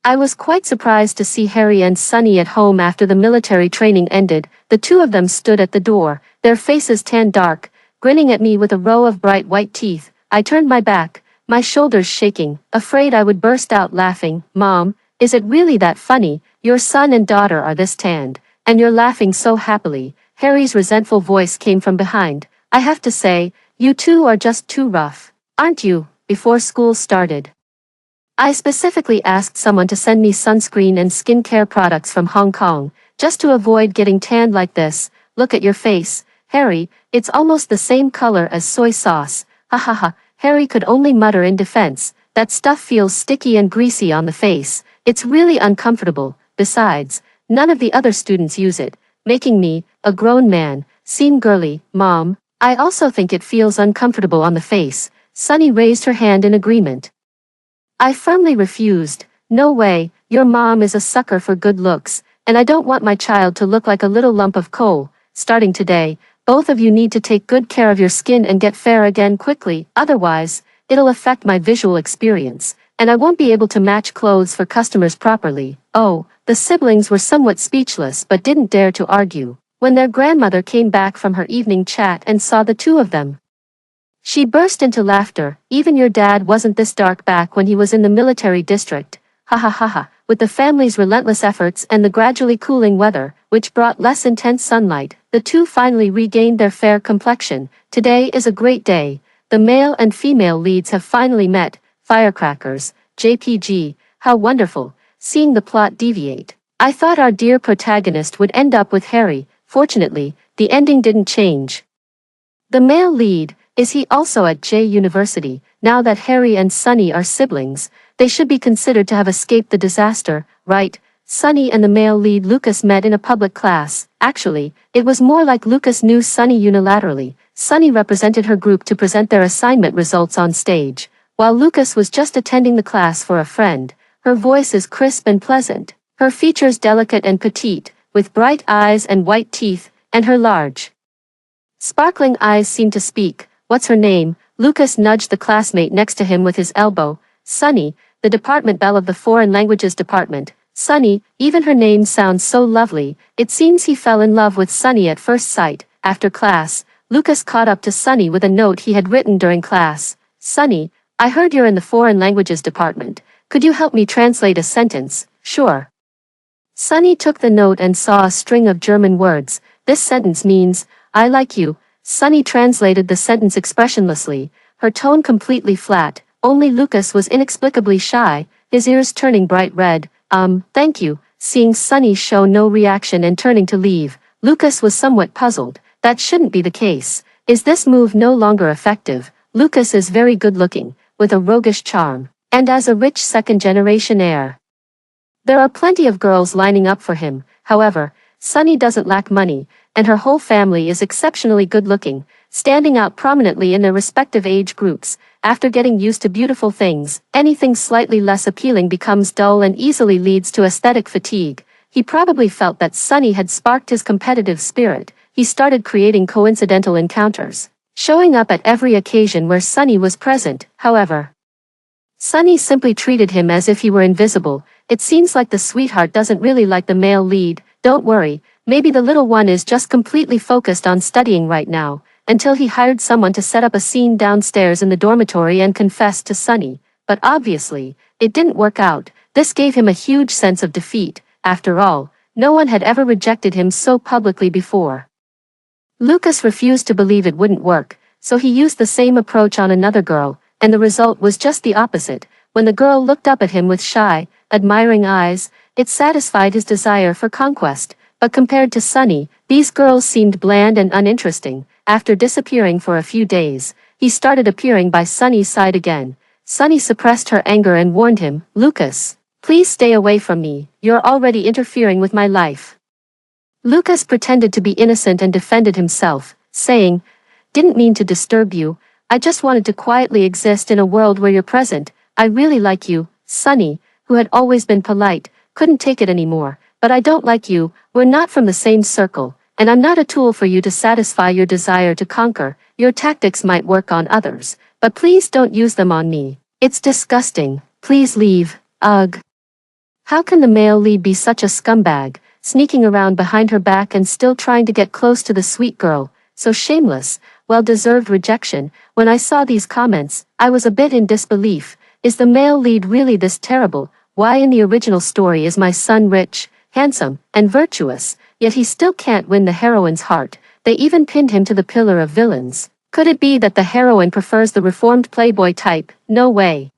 I was quite surprised to see Harry and Sunny at home after the military training ended. The two of them stood at the door, their faces tanned dark, grinning at me with a row of bright white teeth. I turned my back, my shoulders shaking, afraid I would burst out laughing. Mom, is it really that funny? Your son and daughter are this tanned, and you're laughing so happily. Harry's resentful voice came from behind. I have to say, you two are just too rough, aren't you? Before school started, I specifically asked someone to send me sunscreen and skincare products from Hong Kong, just to avoid getting tanned like this. Look at your face, Harry, it's almost the same color as soy sauce. Ha ha ha. Harry could only mutter in defense. That stuff feels sticky and greasy on the face. It's really uncomfortable. Besides, none of the other students use it, making me, a grown man, seem girly. Mom, I also think it feels uncomfortable on the face. Sunny raised her hand in agreement. I firmly refused. No way, your mom is a sucker for good looks, and I don't want my child to look like a little lump of coal. Starting today, both of you need to take good care of your skin and get fair again quickly, otherwise, it'll affect my visual experience, and I won't be able to match clothes for customers properly. Oh, the siblings were somewhat speechless but didn't dare to argue. When their grandmother came back from her evening chat and saw the two of them, she burst into laughter. Even your dad wasn't this dark back when he was in the military district. Ha ha ha ha. With the family's relentless efforts and the gradually cooling weather, which brought less intense sunlight, the two finally regained their fair complexion. Today is a great day. The male and female leads have finally met. Firecrackers. JPG. How wonderful. Seeing the plot deviate. I thought our dear protagonist would end up with Harry. Fortunately, the ending didn't change. The male lead, is he also at J University? Now that Harry and Sunny are siblings, they should be considered to have escaped the disaster, right? Sunny and the male lead Lucas met in a public class. Actually, it was more like Lucas knew Sunny unilaterally. Sunny represented her group to present their assignment results on stage, while Lucas was just attending the class for a friend. Her voice is crisp and pleasant, her features delicate and petite, with bright eyes and white teeth, and her large, sparkling eyes seemed to speak. What's her name? Lucas nudged the classmate next to him with his elbow. Sunny, the department belle of the foreign languages department. Sunny, even her name sounds so lovely. It seems he fell in love with Sunny at first sight. After class, Lucas caught up to Sunny with a note he had written during class. Sunny, I heard you're in the foreign languages department. Could you help me translate a sentence? Sure. Sunny took the note and saw a string of German words. This sentence means, I like you. Sunny translated the sentence expressionlessly, her tone completely flat. Only Lucas was inexplicably shy, his ears turning bright red. Thank you. Seeing Sunny show no reaction and turning to leave, Lucas was somewhat puzzled. That shouldn't be the case. Is this move no longer effective? Lucas is very good-looking, with a roguish charm, and has a rich second-generation air. There are plenty of girls lining up for him. However, Sunny doesn't lack money, and her whole family is exceptionally good-looking, standing out prominently in their respective age groups. After getting used to beautiful things, anything slightly less appealing becomes dull and easily leads to aesthetic fatigue. He probably felt that Sunny had sparked his competitive spirit. He started creating coincidental encounters, showing up at every occasion where Sunny was present. However, Sunny simply treated him as if he were invisible. It seems like the sweetheart doesn't really like the male lead. Don't worry, maybe the little one is just completely focused on studying right now, until he hired someone to set up a scene downstairs in the dormitory and confessed to Sunny. But obviously, it didn't work out. This gave him a huge sense of defeat. After all, no one had ever rejected him so publicly before. Lucas refused to believe it wouldn't work. so he used the same approach on another girl, and the result was just the opposite. When the girl looked up at him with shy, admiring eyes, it satisfied his desire for conquest. But compared to Sunny, these girls seemed bland and uninteresting. After disappearing for a few days, he started appearing by Sunny's side again. Sunny suppressed her anger and warned him, "Lucas, please stay away from me, you're already interfering with my life." Lucas pretended to be innocent and defended himself, saying, "Didn't mean to disturb you, I just wanted to quietly exist in a world where you're present. I really like you." Sunny, who had always been polite, couldn't take it anymore. "But I don't like you, we're not from the same circle, and I'm not a tool for you to satisfy your desire to conquer. Your tactics might work on others, but please don't use them on me. It's disgusting, please leave." Ugh. How can the male lead be such a scumbag, sneaking around behind her back and still trying to get close to the sweet girl? So shameless, well-deserved rejection. When I saw these comments, I was a bit in disbelief. Is the male lead really this terrible? Why in the original story is my son rich, handsome, and virtuous, yet he still can't win the heroine's heart? They even pinned him to the pillar of villains. Could it be that the heroine prefers the reformed playboy type? No way.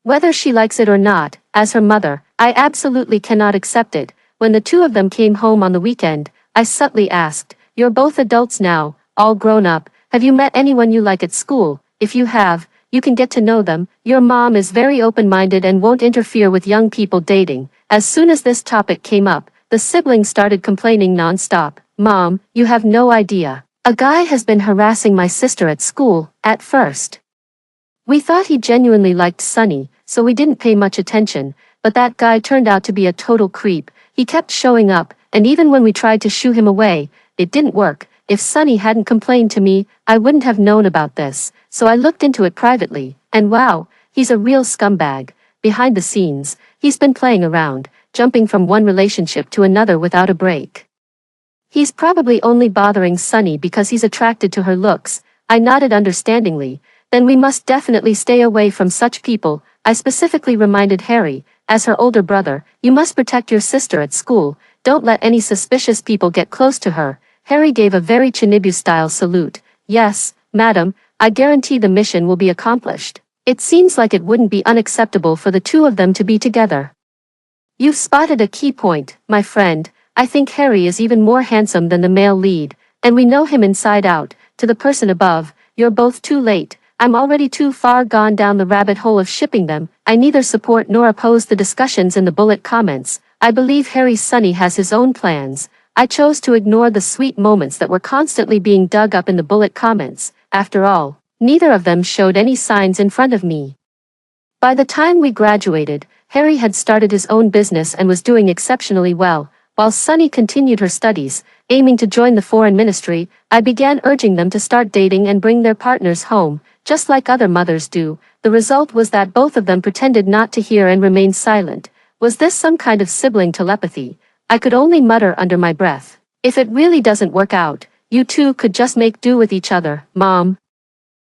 Whether she likes it or not, as her mother, I absolutely cannot accept it. When the two of them came home on the weekend, I subtly asked, "You're both adults now, all grown up. Have you met anyone you like at school? If you have, you can get to know them. Your mom is very open-minded and won't interfere with young people dating." As soon as this topic came up, the siblings started complaining non-stop. "Mom, you have no idea. A guy has been harassing my sister at school." At first, we thought he genuinely liked Sunny, so we didn't pay much attention, but that guy turned out to be a total creep. He kept showing up, and even when we tried to shoo him away, it didn't work. If Sunny hadn't complained to me, I wouldn't have known about this, so I looked into it privately, and wow, he's a real scumbag. Behind the scenes, he's been playing around, jumping from one relationship to another without a break. He's probably only bothering Sunny because he's attracted to her looks. I nodded understandingly. Then we must definitely stay away from such people. I specifically reminded Harry, as her older brother, "You must protect your sister at school. Don't let any suspicious people get close to her." Harry gave a very Chinibu-style salute. "Yes, madam, I guarantee the mission will be accomplished." It seems like it wouldn't be unacceptable for the two of them to be together. You've spotted a key point, my friend. I think Harry is even more handsome than the male lead, and we know him inside out. To the person above, "You're both too late. I'm already too far gone down the rabbit hole of shipping them." I neither support nor oppose the discussions in the bullet comments. I believe Harry's Sunny has his own plans. I chose to ignore the sweet moments that were constantly being dug up in the bullet comments. After all, neither of them showed any signs in front of me. By the time we graduated, Harry had started his own business and was doing exceptionally well, while Sunny continued her studies, aiming to join the foreign ministry. I began urging them to start dating and bring their partners home, just like other mothers do. The result was that both of them pretended not to hear and remained silent. Was this some kind of sibling telepathy? I could only mutter under my breath, "If it really doesn't work out, you two could just make do with each other, Mom.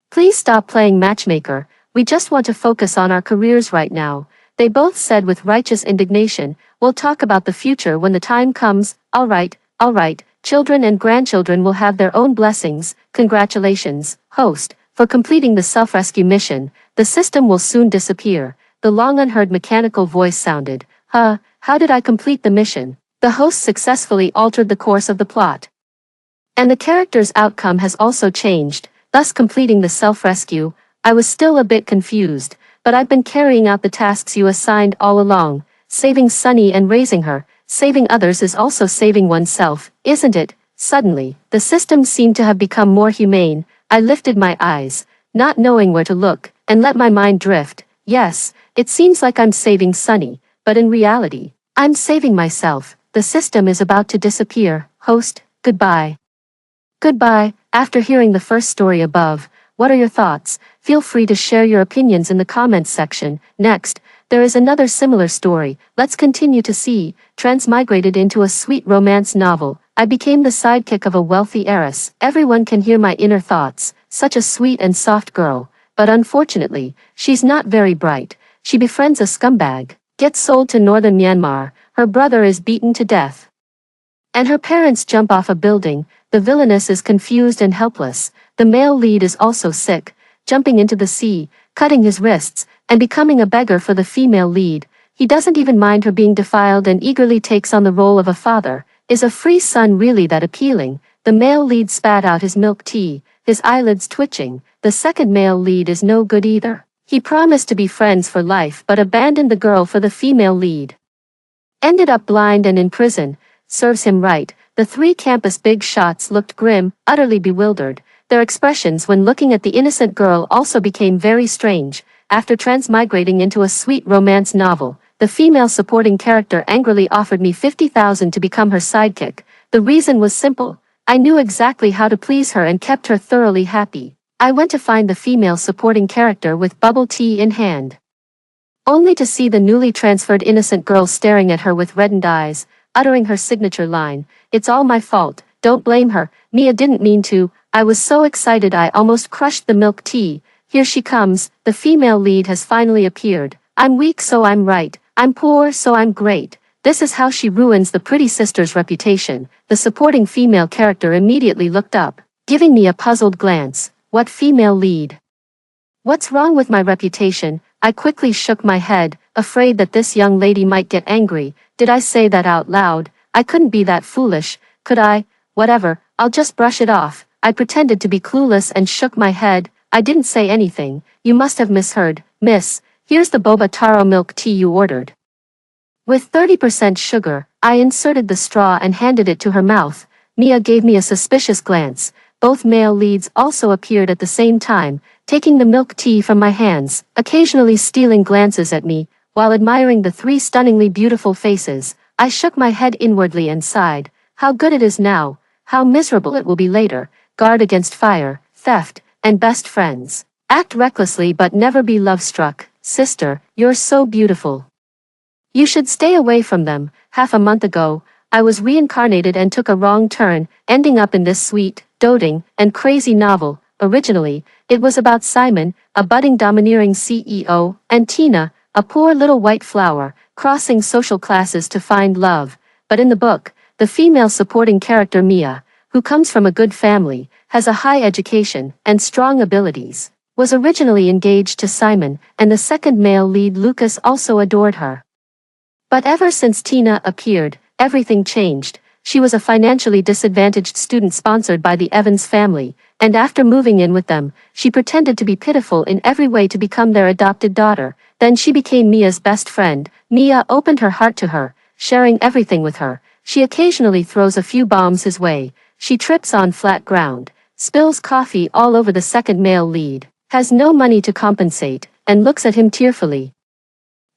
Please stop playing matchmaker, we just want to focus on our careers right now." They both said with righteous indignation, "We'll talk about the future when the time comes." All right, children and grandchildren will have their own blessings. Congratulations, host, for completing the self-rescue mission. The system will soon disappear. The long unheard mechanical voice sounded. How did I complete the mission? The host successfully altered the course of the plot. And the character's outcome has also changed, thus completing the self-rescue. I was still a bit confused, but I've been carrying out the tasks you assigned all along, saving Sunny and raising her. Saving others is also saving oneself, isn't it? Suddenly, the system seemed to have become more humane. I lifted my eyes, not knowing where to look, and let my mind drift. Yes, it seems like I'm saving Sunny, but in reality, I'm saving myself. The system is about to disappear. Host, goodbye. Goodbye. After hearing the first story above, what are your thoughts? Feel free to share your opinions in the comments section. Next, there is another similar story. Let's continue to see. Transmigrated into a sweet romance novel, I became the sidekick of a wealthy heiress. Everyone can hear my inner thoughts. Such a sweet and soft girl. But unfortunately, she's not very bright. She befriends a scumbag, gets sold to northern Myanmar, her brother is beaten to death, and her parents jump off a building. The villainess is confused and helpless. The male lead is also sick, jumping into the sea, cutting his wrists, and becoming a beggar for the female lead. He doesn't even mind her being defiled and eagerly takes on the role of a father. Is a free son really that appealing? The male lead spat out his milk tea, his eyelids twitching. The second male lead is no good either. He promised to be friends for life but abandoned the girl for the female lead. Ended up blind and in prison. Serves him right. The three campus big shots looked grim, utterly bewildered. Their expressions when looking at the innocent girl also became very strange. After transmigrating into a sweet romance novel, the female supporting character angrily offered me 50,000 to become her sidekick. The reason was simple. I knew exactly how to please her and kept her thoroughly happy. I went to find the female supporting character with bubble tea in hand, only to see the newly transferred innocent girl staring at her with reddened eyes, uttering her signature line, "It's all my fault, don't blame her, Mia didn't mean to." I was so excited I almost crushed the milk tea. Here she comes, the female lead has finally appeared. I'm weak so I'm right, I'm poor so I'm great. This is how she ruins the pretty sister's reputation. The supporting female character immediately looked up, giving me a puzzled glance. What female lead? What's wrong with my reputation? I quickly shook my head, afraid that this young lady might get angry. Did I say that out loud? I couldn't be that foolish, could I? Whatever, I'll just brush it off. I pretended to be clueless and shook my head. I didn't say anything. You must have misheard. Miss, here's the boba taro milk tea you ordered. With 30% sugar, I inserted the straw and handed it to her mouth. Mia gave me a suspicious glance. Both male leads also appeared at the same time, taking the milk tea from my hands, occasionally stealing glances at me, while admiring the three stunningly beautiful faces. I shook my head inwardly and sighed. How good it is now, how miserable it will be later. Guard against fire, theft, and best friends. Act recklessly but never be love-struck. Sister, you're so beautiful. You should stay away from them. Half a month ago, I was reincarnated and took a wrong turn, ending up in this sweet, doting, and crazy novel. Originally, it was about Simon, a budding domineering CEO, and Tina, a poor little white flower, crossing social classes to find love. But in the book, the female supporting character Mia, who comes from a good family, has a high education, and strong abilities, was originally engaged to Simon, and the second male lead Lucas also adored her. But ever since Tina appeared, everything changed. She was a financially disadvantaged student sponsored by the Evans family, and after moving in with them, she pretended to be pitiful in every way to become their adopted daughter. Then she became Mia's best friend. Mia opened her heart to her, sharing everything with her. She occasionally throws a few bombs his way. She trips on flat ground, spills coffee all over the second male lead, has no money to compensate, and looks at him tearfully.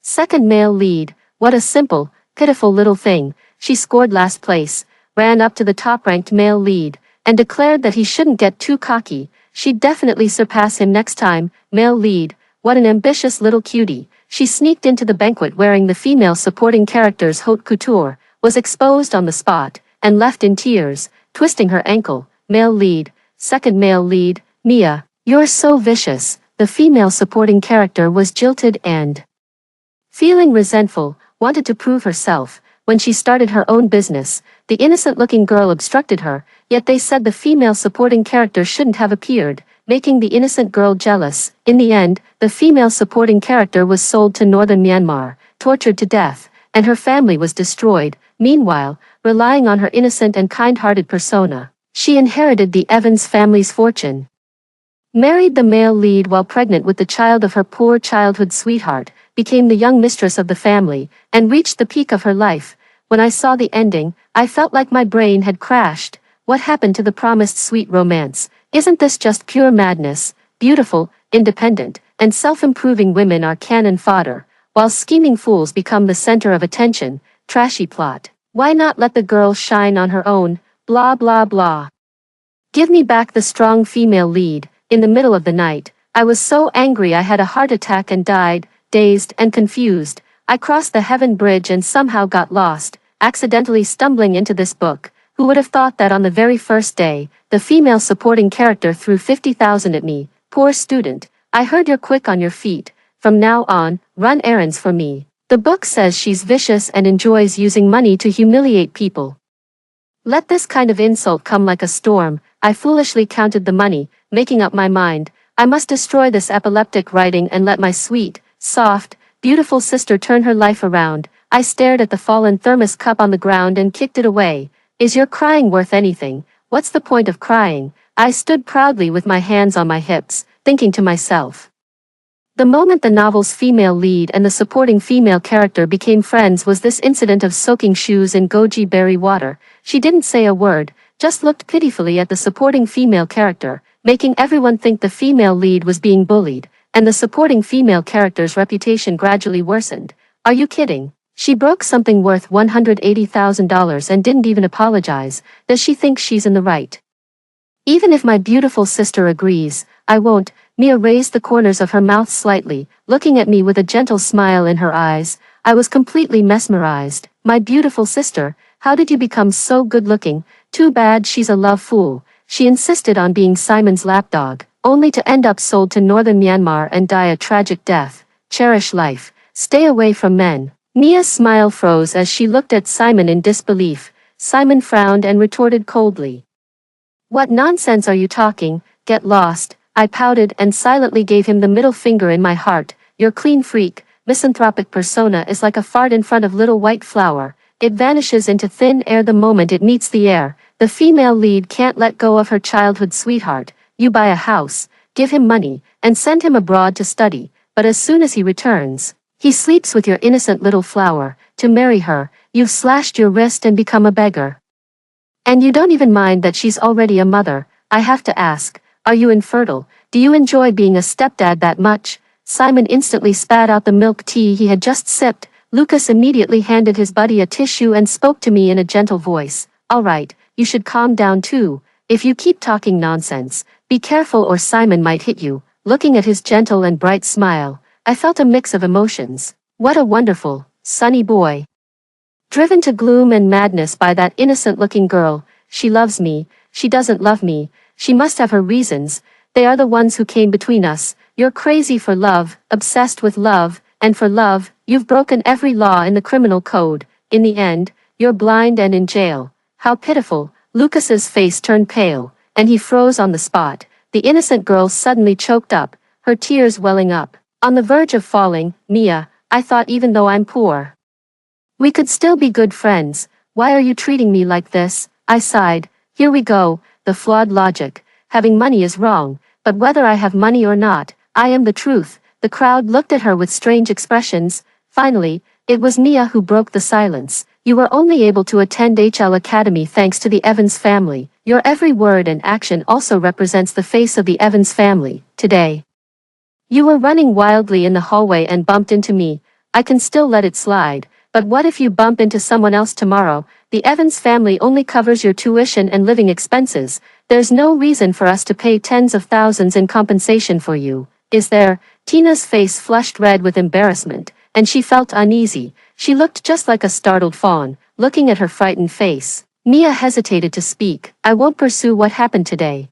Second male lead, what a simple, pitiful little thing. She scored last place, ran up to the top-ranked male lead, and declared that he shouldn't get too cocky. She'd definitely surpass him next time. Male lead, what an ambitious little cutie. She sneaked into the banquet wearing the female supporting character's haute couture, was exposed on the spot, and left in tears, twisting her ankle. Male lead, second male lead, Mia, you're so vicious. The female supporting character was jilted and, feeling resentful, wanted to prove herself. When she started her own business, the innocent-looking girl obstructed her, yet they said the female supporting character shouldn't have appeared, making the innocent girl jealous. In the end, the female supporting character was sold to northern Myanmar, tortured to death, and her family was destroyed. Meanwhile, relying on her innocent and kind-hearted persona, she inherited the Evans family's fortune. Married the male lead while pregnant with the child of her poor childhood sweetheart, became the young mistress of the family, and reached the peak of her life. When I saw the ending, I felt like my brain had crashed. What happened to the promised sweet romance? Isn't this just pure madness? Beautiful, independent, and self-improving women are cannon fodder, while scheming fools become the center of attention. Trashy plot. Why not let the girl shine on her own? Blah blah blah. Give me back the strong female lead. In the middle of the night, I was so angry I had a heart attack and died, dazed and confused. I crossed the Heaven Bridge and somehow got lost, accidentally stumbling into this book. Who would have thought that on the very first day, the female supporting character threw 50,000 at me? Poor student, I heard you're quick on your feet. From now on, run errands for me. The book says she's vicious and enjoys using money to humiliate people. Let this kind of insult come like a storm. I foolishly counted the money, making up my mind. I must destroy this epileptic writing and let my sweet, soft, beautiful sister turn her life around. I stared at the fallen thermos cup on the ground and kicked it away. Is your crying worth anything? What's the point of crying? I stood proudly with my hands on my hips, thinking to myself. The moment the novel's female lead and the supporting female character became friends was this incident of soaking shoes in goji berry water. She didn't say a word, just looked pitifully at the supporting female character, making everyone think the female lead was being bullied, and the supporting female character's reputation gradually worsened. Are you kidding? She broke something worth $180,000 and didn't even apologize. Does she think she's in the right? Even if my beautiful sister agrees, I won't. Mia raised the corners of her mouth slightly, looking at me with a gentle smile in her eyes. I was completely mesmerized. My beautiful sister, how did you become so good-looking? Too bad she's a love fool. She insisted on being Simon's lapdog, only to end up sold to northern Myanmar and die a tragic death. Cherish life. Stay away from men. Mia's smile froze as she looked at Simon in disbelief. Simon frowned and retorted coldly. What nonsense are you talking? Get lost. I pouted and silently gave him the middle finger in my heart. Your clean freak, misanthropic persona is like a fart in front of little white flour. It vanishes into thin air the moment it meets the air. The female lead can't let go of her childhood sweetheart. You buy a house, give him money, and send him abroad to study, but as soon as he returns, he sleeps with your innocent little flower. To marry her, you've slashed your wrist and become a beggar. And you don't even mind that she's already a mother. I have to ask, are you infertile? Do you enjoy being a stepdad that much? Simon instantly spat out the milk tea he had just sipped. Lucas immediately handed his buddy a tissue and spoke to me in a gentle voice. All right, you should calm down too. If you keep talking nonsense, be careful or Simon might hit you. Looking at his gentle and bright smile, I felt a mix of emotions. What a wonderful, sunny boy. Driven to gloom and madness by that innocent-looking girl. She loves me, she doesn't love me, she must have her reasons. They are the ones who came between us. You're crazy for love, obsessed with love, and for love, you've broken every law in the criminal code. In the end, you're blind and in jail. How pitiful. Lucas's face turned pale, and he froze on the spot. The innocent girl suddenly choked up, her tears welling up. On the verge of falling, Mia, I thought even though I'm poor, we could still be good friends. Why are you treating me like this? I sighed. Here we go, the flawed logic. Having money is wrong, but whether I have money or not, I am the truth. The crowd looked at her with strange expressions. Finally, it was Mia who broke the silence. You were only able to attend HL Academy thanks to the Evans family. Your every word and action also represents the face of the Evans family. Today, you were running wildly in the hallway and bumped into me. I can still let it slide. But what if you bump into someone else tomorrow? The Evans family only covers your tuition and living expenses. There's no reason for us to pay tens of thousands in compensation for you, is there? Tina's face flushed red with embarrassment, and she felt uneasy. She looked just like a startled fawn, looking at her frightened face. Mia hesitated to speak. I won't pursue what happened today.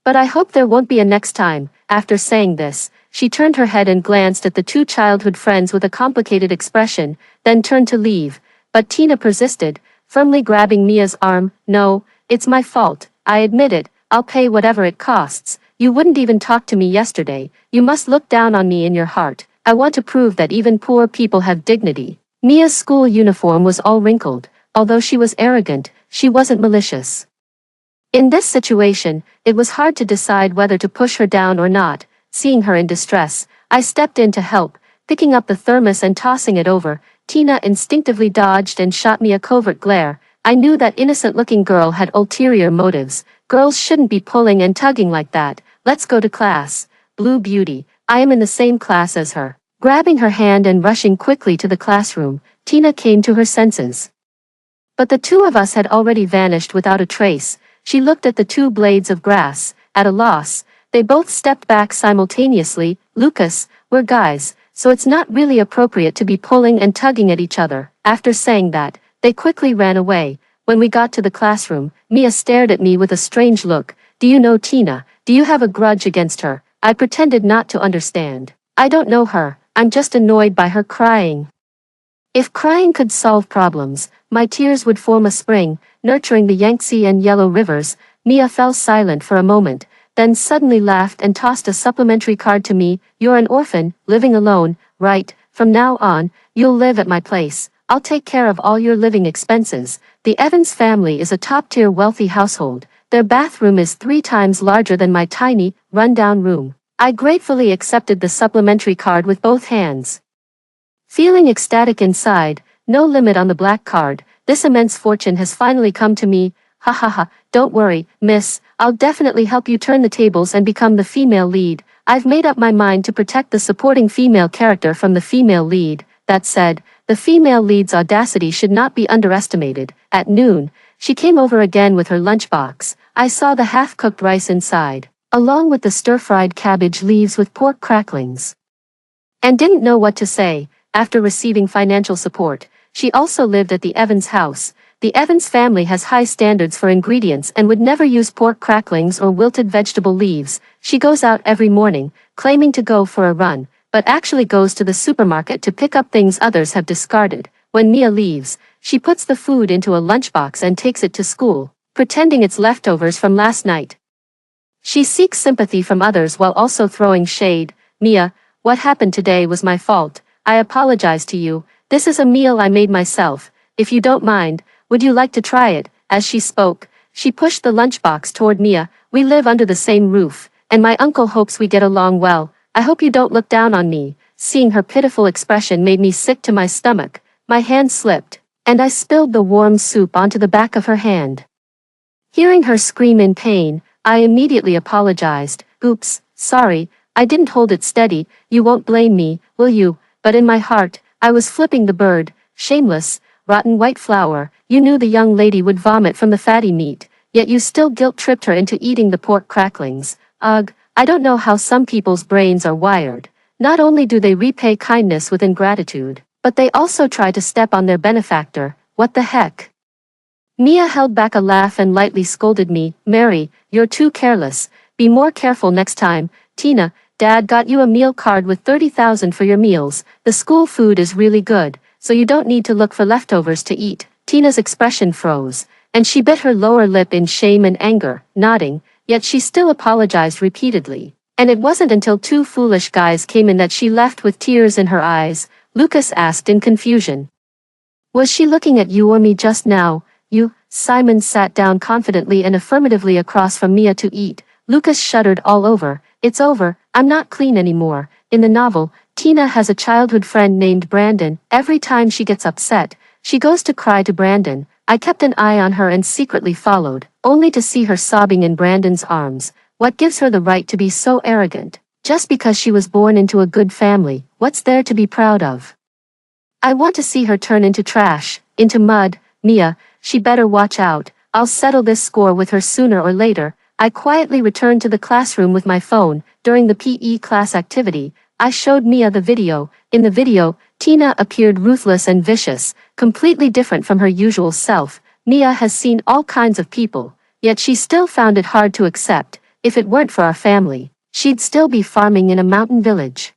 But I hope there won't be a next time. After saying this, she turned her head and glanced at the two childhood friends with a complicated expression, then turned to leave. But Tina persisted, firmly grabbing Mia's arm. No, it's my fault. I admit it. I'll pay whatever it costs. You wouldn't even talk to me yesterday. You must look down on me in your heart. I want to prove that even poor people have dignity. Mia's school uniform was all wrinkled. Although she was arrogant, she wasn't malicious. In this situation, it was hard to decide whether to push her down or not. Seeing her in distress, I stepped in to help, picking up the thermos and tossing it over. Tina instinctively dodged and shot me a covert glare. I knew that innocent-looking girl had ulterior motives. Girls shouldn't be pulling and tugging like that. Let's go to class. Blue Beauty, I am in the same class as her. Grabbing her hand and rushing quickly to the classroom, Tina came to her senses. But the two of us had already vanished without a trace. She looked at the two blades of grass, at a loss. They both stepped back simultaneously. Lucas, we're guys, so it's not really appropriate to be pulling and tugging at each other. After saying that, they quickly ran away. When we got to the classroom, Mia stared at me with a strange look. Do you know Tina? Do you have a grudge against her? I pretended not to understand. I don't know her. I'm just annoyed by her crying. If crying could solve problems, my tears would form a spring. nurturing the Yangtze and Yellow Rivers. Mia fell silent for a moment, then suddenly laughed and tossed a supplementary card to me. You're an orphan, living alone, right? From now on, you'll live at my place. I'll take care of all your living expenses. The Evans family is a top-tier wealthy household. Their bathroom is 3 times larger than my tiny, run-down room. I gratefully accepted the supplementary card with both hands. Feeling ecstatic inside, no limit on the black card, this immense fortune has finally come to me. Ha ha ha, don't worry, miss, I'll definitely help you turn the tables and become the female lead. I've made up my mind to protect the supporting female character from the female lead. That said, the female lead's audacity should not be underestimated. At noon, she came over again with her lunchbox. I saw the half-cooked rice inside, along with the stir-fried cabbage leaves with pork cracklings, and didn't know what to say. After receiving financial support, she also lived at the Evans house. The Evans family has high standards for ingredients and would never use pork cracklings or wilted vegetable leaves. She goes out every morning, claiming to go for a run, but actually goes to the supermarket to pick up things others have discarded. When Mia leaves, she puts the food into a lunchbox and takes it to school, pretending it's leftovers from last night. She seeks sympathy from others while also throwing shade. Mia, what happened today was my fault. I apologize to you. This is a meal I made myself. If you don't mind, would you like to try it? As she spoke, she pushed the lunchbox toward Mia. We live under the same roof, and my uncle hopes we get along well. I hope you don't look down on me. Seeing her pitiful expression made me sick to my stomach. My hand slipped, and I spilled the warm soup onto the back of her hand. Hearing her scream in pain, I immediately apologized. Oops, sorry, I didn't hold it steady. You won't blame me, will you? But in my heart, I was flipping the bird. Shameless, rotten white flour. You knew the young lady would vomit from the fatty meat, yet you still guilt-tripped her into eating the pork cracklings. Ugh, I don't know how some people's brains are wired. Not only do they repay kindness with ingratitude, but they also try to step on their benefactor. What the heck? Mia held back a laugh and lightly scolded me. Mary, you're too careless. Be more careful next time. Tina, Dad got you a meal card with 30,000 for your meals. The school food is really good, so you don't need to look for leftovers to eat. Tina's expression froze, and she bit her lower lip in shame and anger, nodding, yet she still apologized repeatedly. And it wasn't until 2 foolish guys came in that she left with tears in her eyes. Lucas asked in confusion. Was she looking at you or me just now? You, Simon sat down confidently and affirmatively across from Mia to eat. Lucas shuddered all over. It's over, I'm not clean anymore. In the novel, Tina has a childhood friend named Brandon. Every time she gets upset, she goes to cry to Brandon. I kept an eye on her and secretly followed, only to see her sobbing in Brandon's arms. What gives her the right to be so arrogant? Just because she was born into a good family, what's there to be proud of? I want to see her turn into trash, into mud. Mia, she better watch out. I'll settle this score with her sooner or later. I quietly returned to the classroom with my phone. During the PE class activity, I showed Mia the video. In the video, Tina appeared ruthless and vicious, completely different from her usual self. Mia has seen all kinds of people, yet she still found it hard to accept. If it weren't for our family, she'd still be farming in a mountain village.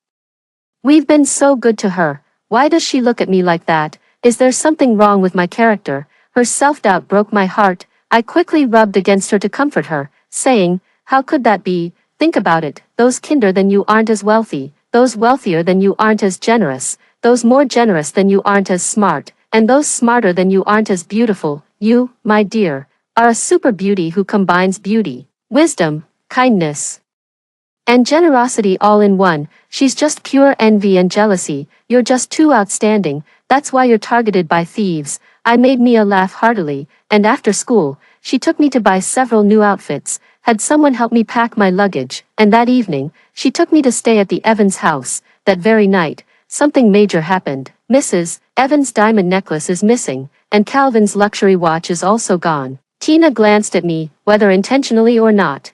We've been so good to her. Why does she look at me like that? Is there something wrong with my character? Her self-doubt broke my heart. I quickly rubbed against her to comfort her, saying, how could that be? Think about it. Those kinder than you aren't as wealthy. Those wealthier than you aren't as generous. Those more generous than you aren't as smart. And those smarter than you aren't as beautiful. You, my dear, are a super beauty who combines beauty, wisdom, kindness, and generosity all in one. She's just pure envy and jealousy. You're just too outstanding. That's why you're targeted by thieves. I made Mia laugh heartily, and after school, she took me to buy several new outfits, had someone help me pack my luggage, and that evening, she took me to stay at the Evans house. That very night, something major happened. Mrs. Evans' diamond necklace is missing, and Calvin's luxury watch is also gone. Tina glanced at me, whether intentionally or not.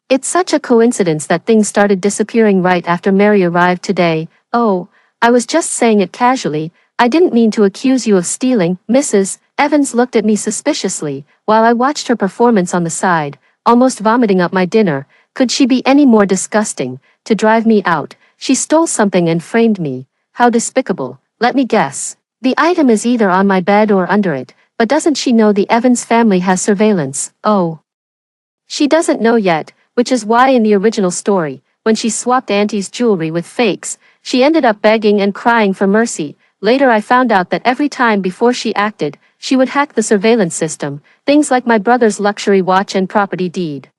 It's such a coincidence that things started disappearing right after Mary arrived today. Oh, I was just saying it casually. I didn't mean to accuse you of stealing. Mrs. Evans looked at me suspiciously, while I watched her performance on the side, almost vomiting up my dinner. Could she be any more disgusting? To drive me out, she stole something and framed me. How despicable. Let me guess. The item is either on my bed or under it. but doesn't she know the Evans family has surveillance? Oh. She doesn't know yet, which is why in the original story, when she swapped Auntie's jewelry with fakes, she ended up begging and crying for mercy. Later I found out that every time before she acted, she would hack the surveillance system, things like my brother's luxury watch and property deed.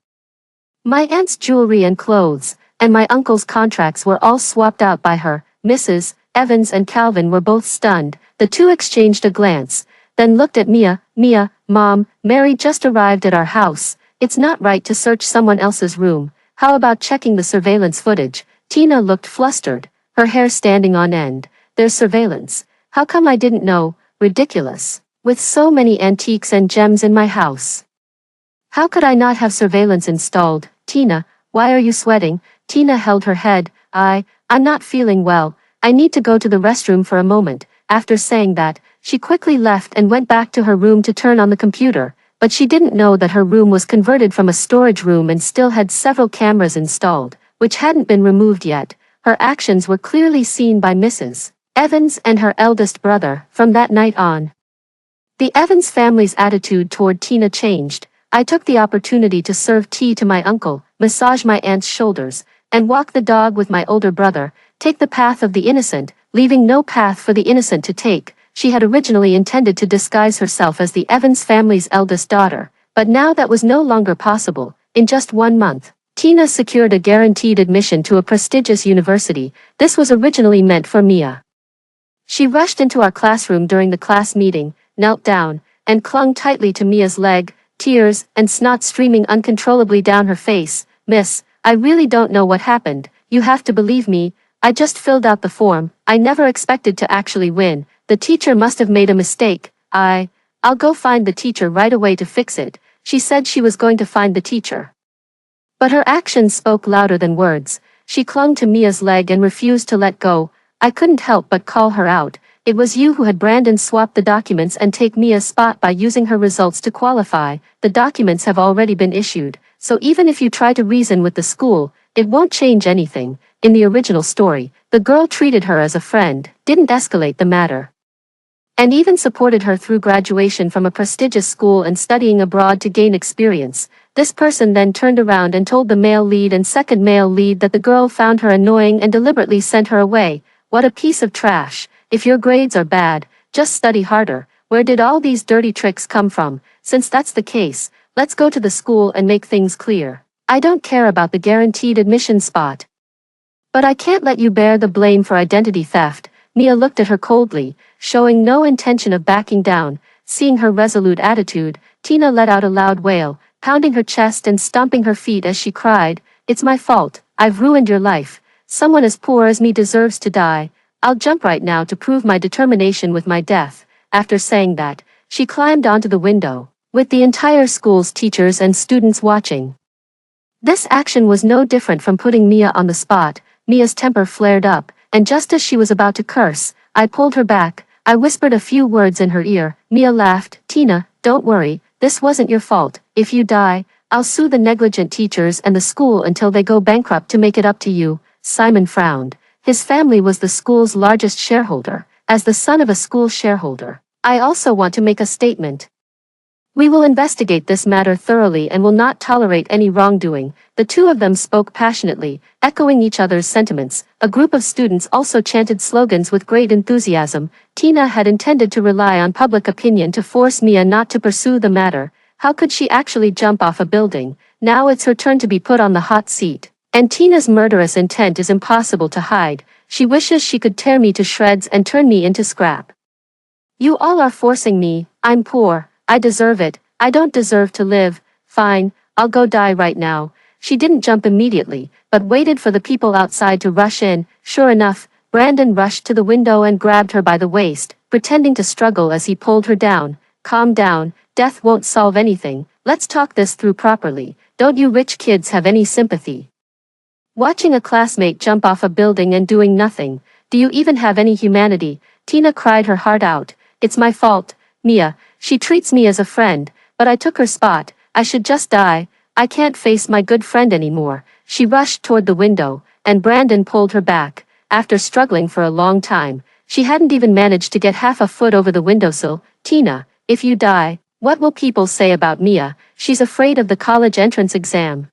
My aunt's jewelry and clothes, and my uncle's contracts were all swapped out by her. Mrs. Evans and Calvin were both stunned. The two exchanged a glance, then looked at Mia. Mia, Mom, Mary just arrived at our house. It's not right to search someone else's room. How about checking the surveillance footage? Tina looked flustered, her hair standing on end. There's surveillance. How come I didn't know? Ridiculous. With so many antiques and gems in my house. How could I not have surveillance installed? Tina, why are you sweating? Tina held her head. I'm not feeling well. I need to go to the restroom for a moment. After saying that, she quickly left and went back to her room to turn on the computer. But she didn't know that her room was converted from a storage room and still had several cameras installed, which hadn't been removed yet. Her actions were clearly seen by Mrs. Evans and her eldest brother. From that night on, the Evans family's attitude toward Tina changed. I took the opportunity to serve tea to my uncle, massage my aunt's shoulders, and walk the dog with my older brother, take the path of the innocent, leaving no path for the innocent to take. She had originally intended to disguise herself as the Evans family's eldest daughter, but now that was no longer possible. In just 1 month, Tina secured a guaranteed admission to a prestigious university. This was originally meant for Mia. She rushed into our classroom during the class meeting, knelt down, and clung tightly to Mia's leg, tears and snot streaming uncontrollably down her face. Miss, I really don't know what happened. You have to believe me. I just filled out the form. I never expected to actually win. The teacher must have made a mistake. I'll go find the teacher right away to fix it. She said she was going to find the teacher. But her actions spoke louder than words. She clung to Mia's leg and refused to let go. I couldn't help but call her out. It was you who had Brandon swap the documents and take Mia's spot by using her results to qualify. The documents have already been issued, so even if you try to reason with the school, it won't change anything. In the original story, the girl treated her as a friend, didn't escalate the matter, and even supported her through graduation from a prestigious school and studying abroad to gain experience. This person then turned around and told the male lead and second male lead that the girl found her annoying and deliberately sent her away. What a piece of trash. If your grades are bad, just study harder. Where did all these dirty tricks come from? Since that's the case, let's go to the school and make things clear. I don't care about the guaranteed admission spot, but I can't let you bear the blame for identity theft. Mia looked at her coldly, showing no intention of backing down. Seeing her resolute attitude, Tina let out a loud wail, pounding her chest and stomping her feet as she cried, "It's my fault. I've ruined your life. Someone as poor as me deserves to die. I'll jump right now to prove my determination with my death." After saying that, she climbed onto the window, with the entire school's teachers and students watching. This action was no different from putting Mia on the spot. Mia's temper flared up, and just as she was about to curse, I pulled her back. I whispered a few words in her ear. Mia laughed. "Tina, don't worry, this wasn't your fault. If you die, I'll sue the negligent teachers and the school until they go bankrupt to make it up to you." Simon frowned. His family was the school's largest shareholder. As the son of a school shareholder, I also want to make a statement. We will investigate this matter thoroughly and will not tolerate any wrongdoing. The two of them spoke passionately, echoing each other's sentiments. A group of students also chanted slogans with great enthusiasm. Tina had intended to rely on public opinion to force Mia not to pursue the matter. How could she actually jump off a building? Now it's her turn to be put on the hot seat. And Tina's murderous intent is impossible to hide. She wishes she could tear me to shreds and turn me into scrap. You all are forcing me. I'm poor. I deserve it. I don't deserve to live. Fine, I'll go die right now. She didn't jump immediately, but waited for the people outside to rush in. Sure enough, Brandon rushed to the window and grabbed her by the waist, pretending to struggle as he pulled her down. Calm down. Death won't solve anything. Let's talk this through properly. Don't you rich kids have any sympathy? Watching a classmate jump off a building and doing nothing. Do you even have any humanity? Tina cried her heart out. It's my fault, Mia. She treats me as a friend, but I took her spot. I should just die. I can't face my good friend anymore. She rushed toward the window, and Brandon pulled her back. After struggling for a long time, she hadn't even managed to get half a foot over the windowsill. Tina, If you die, what will people say about Mia? She's afraid of the college entrance exam.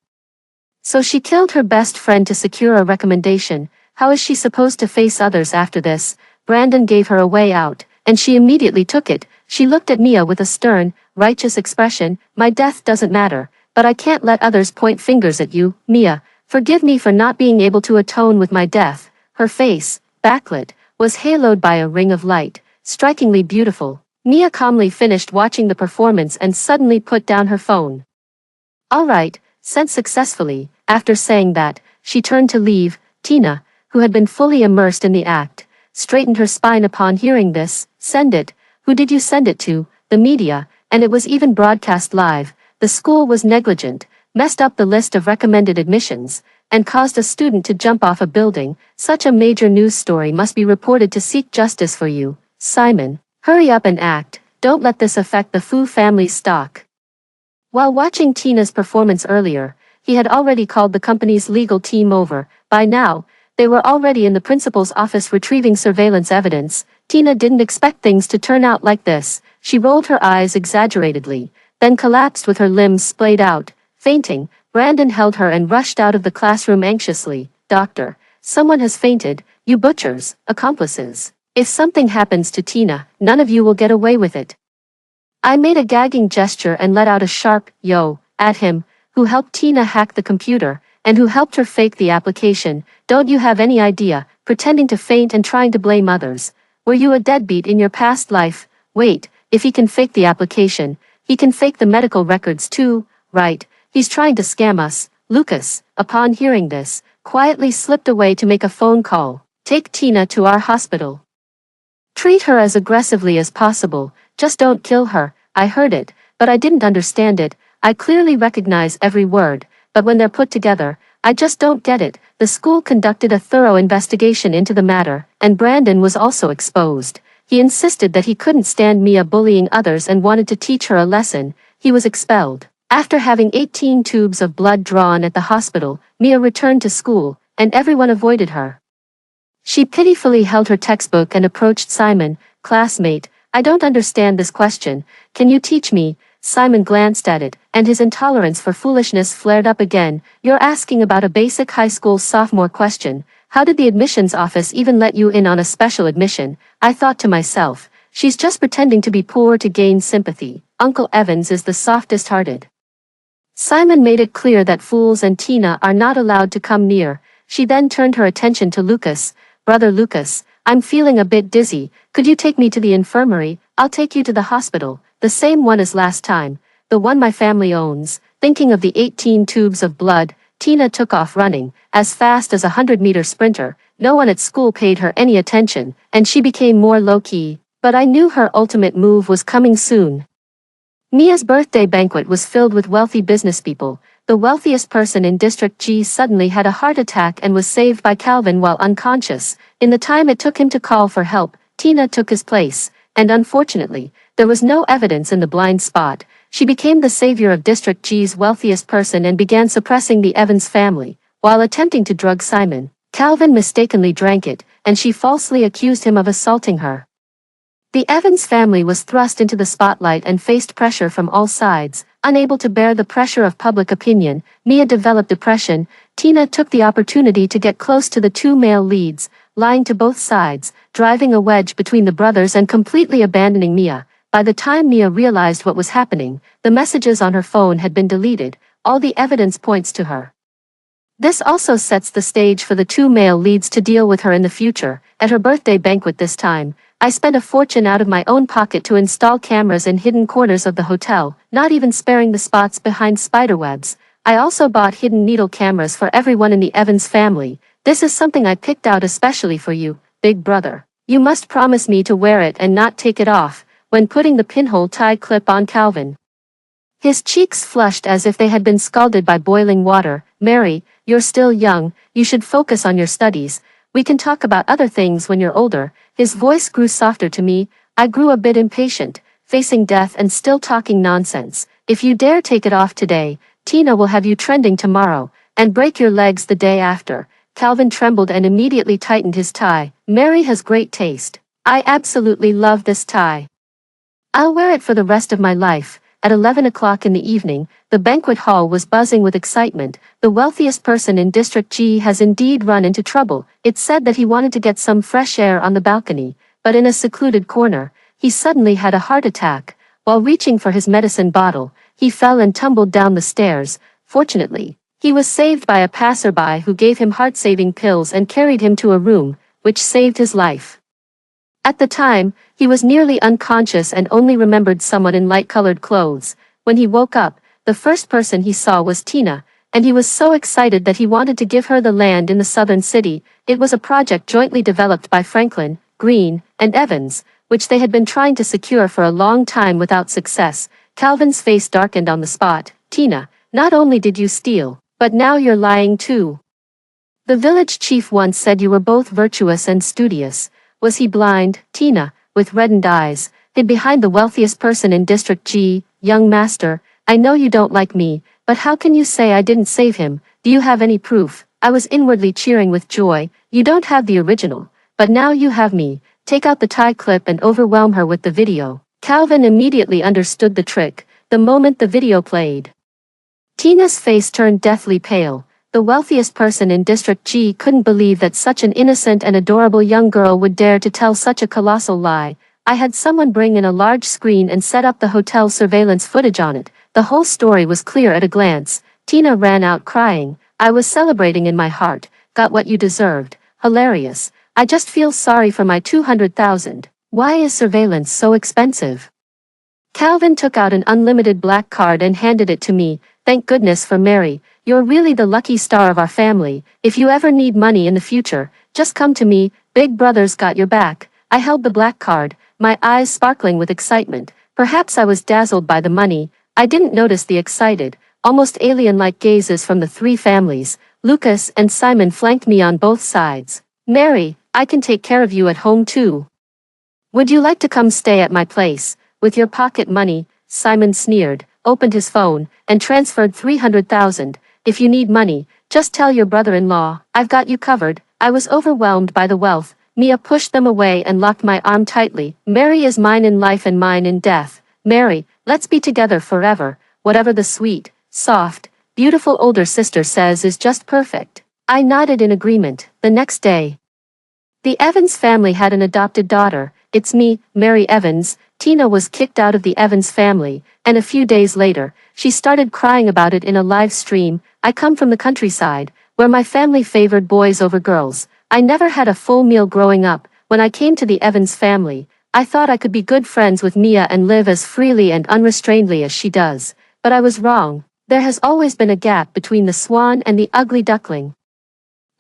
So she killed her best friend to secure a recommendation. How is she supposed to face others after this? Brandon gave her a way out, and she immediately took it. She looked at Mia with a stern, righteous expression. My death doesn't matter, but I can't let others point fingers at you, Mia. Forgive me for not being able to atone with my death. Her face, backlit, was haloed by a ring of light, strikingly beautiful. Mia calmly finished watching the performance and suddenly put down her phone. All right, sent successfully. After saying that, she turned to leave. Tina, who had been fully immersed in the act, straightened her spine upon hearing this. Send it. Who did you send it to? The media, and it was even broadcast live. The school was negligent, messed up the list of recommended admissions, and caused a student to jump off a building. Such a major news story must be reported to seek justice for you. Simon, hurry up and act. Don't let this affect the Fu family's stock. While watching Tina's performance earlier, he had already called the company's legal team over. By now, they were already in the principal's office retrieving surveillance evidence. Tina didn't expect things to turn out like this. She rolled her eyes exaggeratedly, then collapsed with her limbs splayed out, fainting. Brandon held her and rushed out of the classroom anxiously. Doctor, someone has fainted. You butchers, accomplices. If something happens to Tina, none of you will get away with it. I made a gagging gesture and let out a sharp, yo, at him, who helped Tina hack the computer, and who helped her fake the application. Don't you have any idea, pretending to faint and trying to blame others? Were you a deadbeat in your past life? Wait, if he can fake the application, he can fake the medical records too, right? He's trying to scam us. Lucas, upon hearing this, quietly slipped away to make a phone call. Take Tina to our hospital. Treat her as aggressively as possible, just don't kill her. I heard it, but I didn't understand it. I clearly recognize every word, but when they're put together, I just don't get it. The school conducted a thorough investigation into the matter, and Brandon was also exposed. He insisted that he couldn't stand Mia bullying others and wanted to teach her a lesson. He was expelled. After having 18 tubes of blood drawn at the hospital, Mia returned to school, and everyone avoided her. She pitifully held her textbook and approached Simon. Classmate, I don't understand this question. Can you teach me? Simon glanced at it, and his intolerance for foolishness flared up again. You're asking about a basic high school sophomore question. How did the admissions office even let you in on a special admission? I thought to myself, she's just pretending to be poor to gain sympathy. Uncle Evans is the softest-hearted. Simon made it clear that fools and Tina are not allowed to come near. She then turned her attention to Lucas. Brother Lucas, I'm feeling a bit dizzy. Could you take me to the infirmary? I'll take you to the hospital, the same one as last time, the one my family owns. Thinking of the 18 tubes of blood, Tina took off running, as fast as a 100-meter sprinter. No one at school paid her any attention, and she became more low-key. But I knew her ultimate move was coming soon. Mia's birthday banquet was filled with wealthy businesspeople. The wealthiest person in District G suddenly had a heart attack and was saved by Calvin while unconscious. In the time it took him to call for help, Tina took his place, and unfortunately, there was no evidence in the blind spot. She became the savior of District G's wealthiest person and began suppressing the Evans family. While attempting to drug Simon, Calvin mistakenly drank it, and she falsely accused him of assaulting her. The Evans family was thrust into the spotlight and faced pressure from all sides. Unable to bear the pressure of public opinion, Mia developed depression. Tina took the opportunity to get close to the two male leads, lying to both sides, driving a wedge between the brothers and completely abandoning Mia. By the time Mia realized what was happening, the messages on her phone had been deleted. All the evidence points to her. This also sets the stage for the two male leads to deal with her in the future. At her birthday banquet this time, I spent a fortune out of my own pocket to install cameras in hidden corners of the hotel, not even sparing the spots behind spiderwebs. I also bought hidden needle cameras for everyone in the Evans family. This is something I picked out especially for you, big brother. You must promise me to wear it and not take it off. When putting the pinhole tie clip on Calvin, his cheeks flushed as if they had been scalded by boiling water. Mary, you're still young, you should focus on your studies. We can talk about other things when you're older. His voice grew softer to me. I grew a bit impatient, facing death and still talking nonsense. If you dare take it off today, Tina will have you trending tomorrow, and break your legs the day after. Calvin trembled and immediately tightened his tie. Mary has great taste. I absolutely love this tie. I'll wear it for the rest of my life. At 11 o'clock in the evening, the banquet hall was buzzing with excitement. The wealthiest person in District G has indeed run into trouble. It said that he wanted to get some fresh air on the balcony, but in a secluded corner, he suddenly had a heart attack. While reaching for his medicine bottle, he fell and tumbled down the stairs. Fortunately, he was saved by a passerby who gave him heart-saving pills and carried him to a room, which saved his life. At the time, he was nearly unconscious and only remembered someone in light-colored clothes. When he woke up, the first person he saw was Tina, and he was so excited that he wanted to give her the land in the southern city. It was a project jointly developed by Franklin, Green, and Evans, which they had been trying to secure for a long time without success. Calvin's face darkened on the spot. Tina, not only did you steal, but now you're lying too. The village chief once said you were both virtuous and studious. Was he blind? Tina, with reddened eyes, hid behind the wealthiest person in District G. Young master, I know you don't like me, but how can you say I didn't save him? Do you have any proof? I was inwardly cheering with joy. You don't have the original, but now you have me. Take out the tie clip and overwhelm her with the video. Calvin immediately understood the trick, the moment the video played. Tina's face turned deathly pale. The wealthiest person in District G couldn't believe that such an innocent and adorable young girl would dare to tell such a colossal lie. I had someone bring in a large screen and set up the hotel surveillance footage on it. The whole story was clear at a glance. Tina ran out crying. I was celebrating in my heart. Got what you deserved. Hilarious. I just feel sorry for my 200,000. Why is surveillance so expensive? Calvin took out an unlimited black card and handed it to me. Thank goodness for Mary. You're really the lucky star of our family. If you ever need money in the future, just come to me. Big Brother's got your back. I held the black card, my eyes sparkling with excitement. Perhaps I was dazzled by the money. I didn't notice the excited, almost alien-like gazes from the three families. Lucas and Simon flanked me on both sides. Mary, I can take care of you at home too. Would you like to come stay at my place? With your pocket money? Simon sneered, opened his phone, and transferred 300,000. If you need money, just tell your brother-in-law, I've got you covered. I was overwhelmed by the wealth. Mia pushed them away and locked my arm tightly. Mary is mine in life and mine in death. Mary, let's be together forever. Whatever the sweet, soft, beautiful older sister says is just perfect. I nodded in agreement. The next day, the Evans family had an adopted daughter. It's me, Mary Evans. Tina was kicked out of the Evans family, and a few days later, she started crying about it in a live stream. I come from the countryside, where my family favored boys over girls. I never had a full meal growing up. When I came to the Evans family, I thought I could be good friends with Mia and live as freely and unrestrainedly as she does. But I was wrong. There has always been a gap between the swan and the ugly duckling.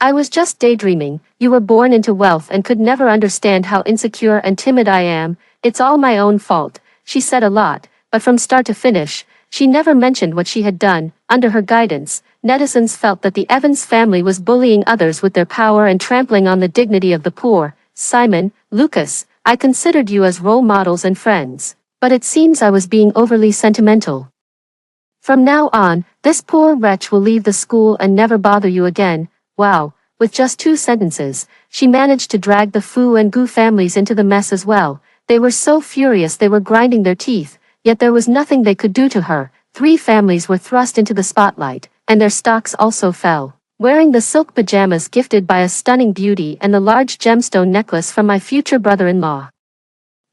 I was just daydreaming. You were born into wealth and could never understand how insecure and timid I am. It's all my own fault. She said a lot, but from start to finish, she never mentioned what she had done. Under her guidance, netizens felt that the Evans family was bullying others with their power and trampling on the dignity of the poor. Simon, Lucas, I considered you as role models and friends, but it seems I was being overly sentimental. From now on, this poor wretch will leave the school and never bother you again. Wow, with just 2 sentences, she managed to drag the Fu and Gu families into the mess as well. They were so furious they were grinding their teeth, yet there was nothing they could do to her. 3 families were thrust into the spotlight, and their stocks also fell. Wearing the silk pajamas gifted by a stunning beauty and the large gemstone necklace from my future brother-in-law.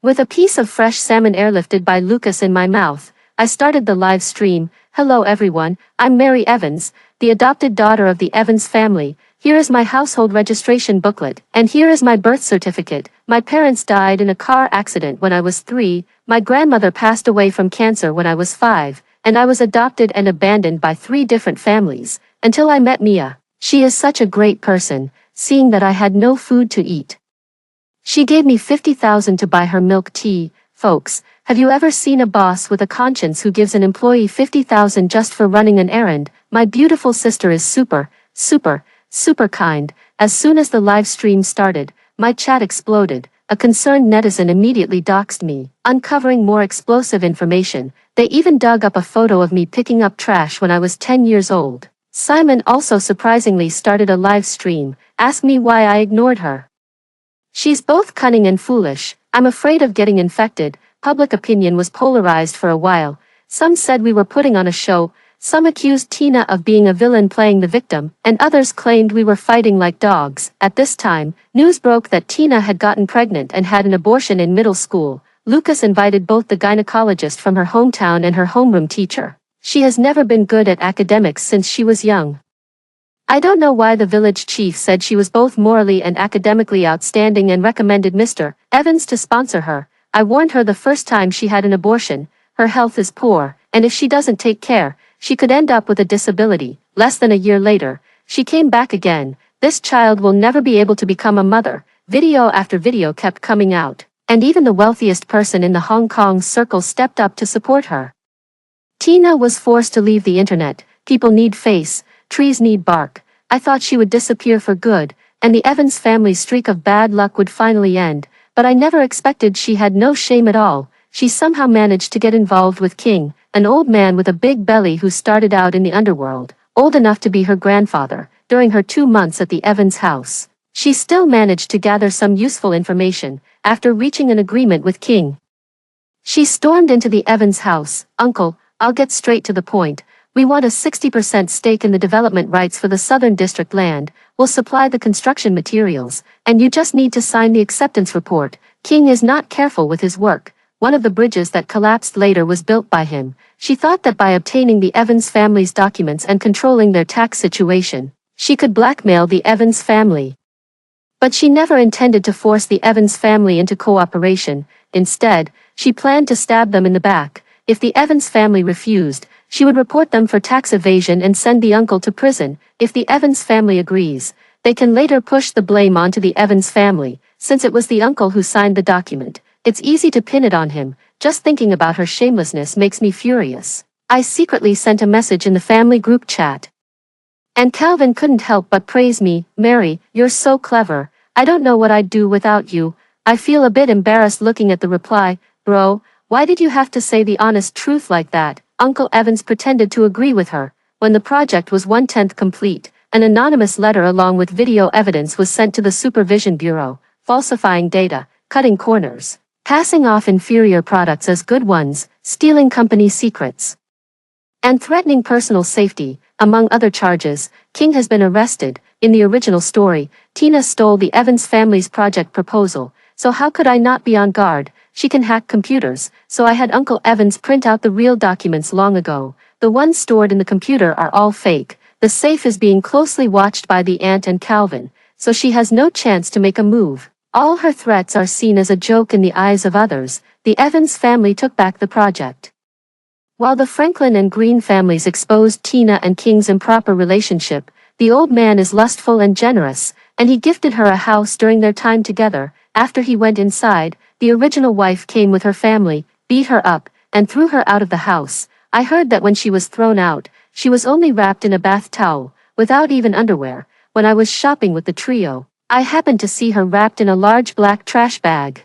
With a piece of fresh salmon airlifted by Lucas in my mouth, I started the live stream. Hello everyone, I'm Mary Evans, the adopted daughter of the Evans family. Here is my household registration booklet, and here is my birth certificate. My parents died in a car accident when I was 3, my grandmother passed away from cancer when I was 5, and I was adopted and abandoned by 3 different families, until I met Mia. She is such a great person, seeing that I had no food to eat. She gave me 50,000 to buy her milk tea. Folks, have you ever seen a boss with a conscience who gives an employee 50,000 just for running an errand? My beautiful sister is super kind. As soon as the live stream started, my chat exploded. A concerned netizen immediately doxed me, uncovering more explosive information. They even dug up a photo of me picking up trash when I was 10 years old. Simon also surprisingly started a live stream, asked me why I ignored her. She's both cunning and foolish. I'm afraid of getting infected. Public opinion was polarized for a while. Some said we were putting on a show, some accused Tina of being a villain playing the victim, and others claimed we were fighting like dogs. At this time, news broke that Tina had gotten pregnant and had an abortion in middle school. Lucas invited both the gynecologist from her hometown and her homeroom teacher. She has never been good at academics since she was young. I don't know why the village chief said she was both morally and academically outstanding and recommended Mr. Evans to sponsor her. I warned her the first time she had an abortion, her health is poor, and if she doesn't take care, she could end up with a disability. Less than a year later, she came back again. This child will never be able to become a mother. Video after video kept coming out, and even the wealthiest person in the Hong Kong circle stepped up to support her. Tina was forced to leave the internet. People need face, trees need bark. I thought she would disappear for good, and the Evans family's streak of bad luck would finally end, but I never expected she had no shame at all. She somehow managed to get involved with King, an old man with a big belly who started out in the underworld, old enough to be her grandfather. During her 2 months at the Evans house, she still managed to gather some useful information. After reaching an agreement with King, she stormed into the Evans house. "Uncle, I'll get straight to the point. We want a 60% stake in the development rights for the Southern District land. We'll supply the construction materials, and you just need to sign the acceptance report." King is not careful with his work. One of the bridges that collapsed later was built by him. She thought that by obtaining the Evans family's documents and controlling their tax situation, she could blackmail the Evans family. But she never intended to force the Evans family into cooperation. Instead, she planned to stab them in the back. If the Evans family refused, she would report them for tax evasion and send the uncle to prison. If the Evans family agrees, they can later push the blame onto the Evans family, since it was the uncle who signed the document. It's easy to pin it on him. Just thinking about her shamelessness makes me furious. I secretly sent a message in the family group chat, and Calvin couldn't help but praise me. "Mary, you're so clever. I don't know what I'd do without you." I feel a bit embarrassed looking at the reply. "Bro, why did you have to say the honest truth like that?" Uncle Evans pretended to agree with her. When the project was 1/10 complete, an anonymous letter along with video evidence was sent to the Supervision Bureau, falsifying data, cutting corners, passing off inferior products as good ones, stealing company secrets, and threatening personal safety. Among other charges, King has been arrested. In the original story, Tina stole the Evans family's project proposal, so how could I not be on guard? She can hack computers, so I had Uncle Evans print out the real documents long ago. The ones stored in the computer are all fake. The safe is being closely watched by the aunt and Calvin, so she has no chance to make a move. All her threats are seen as a joke in the eyes of others. The Evans family took back the project, while the Franklin and Green families exposed Tina and King's improper relationship. The old man is lustful and generous, and he gifted her a house during their time together. After he went inside, the original wife came with her family, beat her up, and threw her out of the house. I heard that when she was thrown out, she was only wrapped in a bath towel, without even underwear. When I was shopping with the trio, I happened to see her wrapped in a large black trash bag,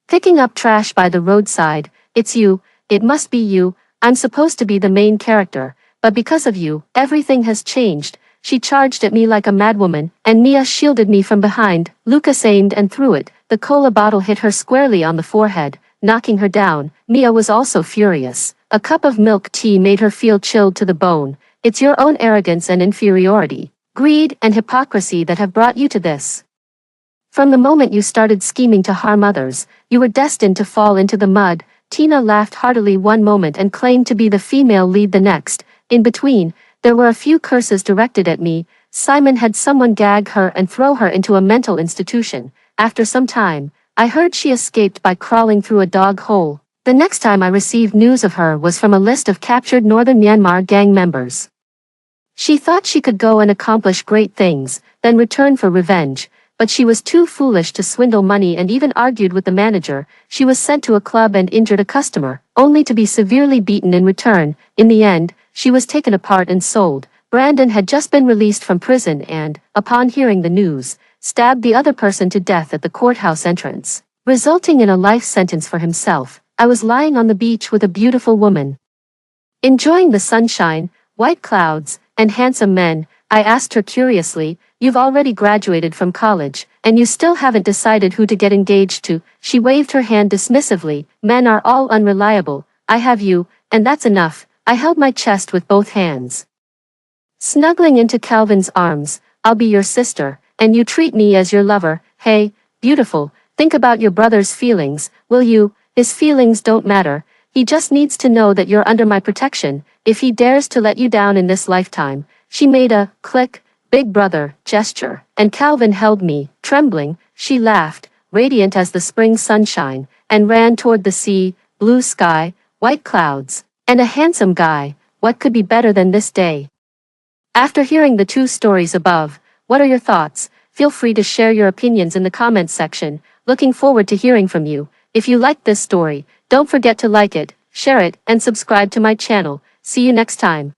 picking up trash by the roadside. "It's you, it must be you. I'm supposed to be the main character, but because of you, everything has changed." She charged at me like a madwoman, and Mia shielded me from behind. Lucas aimed and threw it. The cola bottle hit her squarely on the forehead, knocking her down. Mia was also furious. A cup of milk tea made her feel chilled to the bone. "It's your own arrogance and inferiority, greed and hypocrisy that have brought you to this. From the moment you started scheming to harm others, you were destined to fall into the mud." Tina laughed heartily one moment and claimed to be the female lead the next. In between, there were a few curses directed at me. Simon had someone gag her and throw her into a mental institution. After some time, I heard she escaped by crawling through a dog hole. The next time I received news of her was from a list of captured northern Myanmar gang members. She thought she could go and accomplish great things, then return for revenge, but she was too foolish to swindle money and even argued with the manager. She was sent to a club and injured a customer, only to be severely beaten in return. In the end, she was taken apart and sold. Brandon had just been released from prison and, upon hearing the news, stabbed the other person to death at the courthouse entrance, resulting in a life sentence for himself. I was lying on the beach with a beautiful woman, enjoying the sunshine, white clouds, and handsome men. I asked her curiously. You've already graduated from college, and you still haven't decided who to get engaged to. She waved her hand dismissively. Men are all unreliable. I have you, and that's enough. I held my chest with both hands, snuggling into Calvin's arms. I'll be your sister, and you treat me as your lover. Hey, beautiful, think about your brother's feelings, will you? His feelings don't matter. He just needs to know that you're under my protection. If he dares to let you down in this lifetime. She made a click, big brother gesture, and Calvin held me, trembling. She laughed, radiant as the spring sunshine, and ran toward the sea, blue sky, white clouds, and a handsome guy. What could be better than this day? After hearing the two stories above, what are your thoughts? Feel free to share your opinions in the comments section. Looking forward to hearing from you. If you liked this story, don't forget to like it, share it, and subscribe to my channel. See you next time.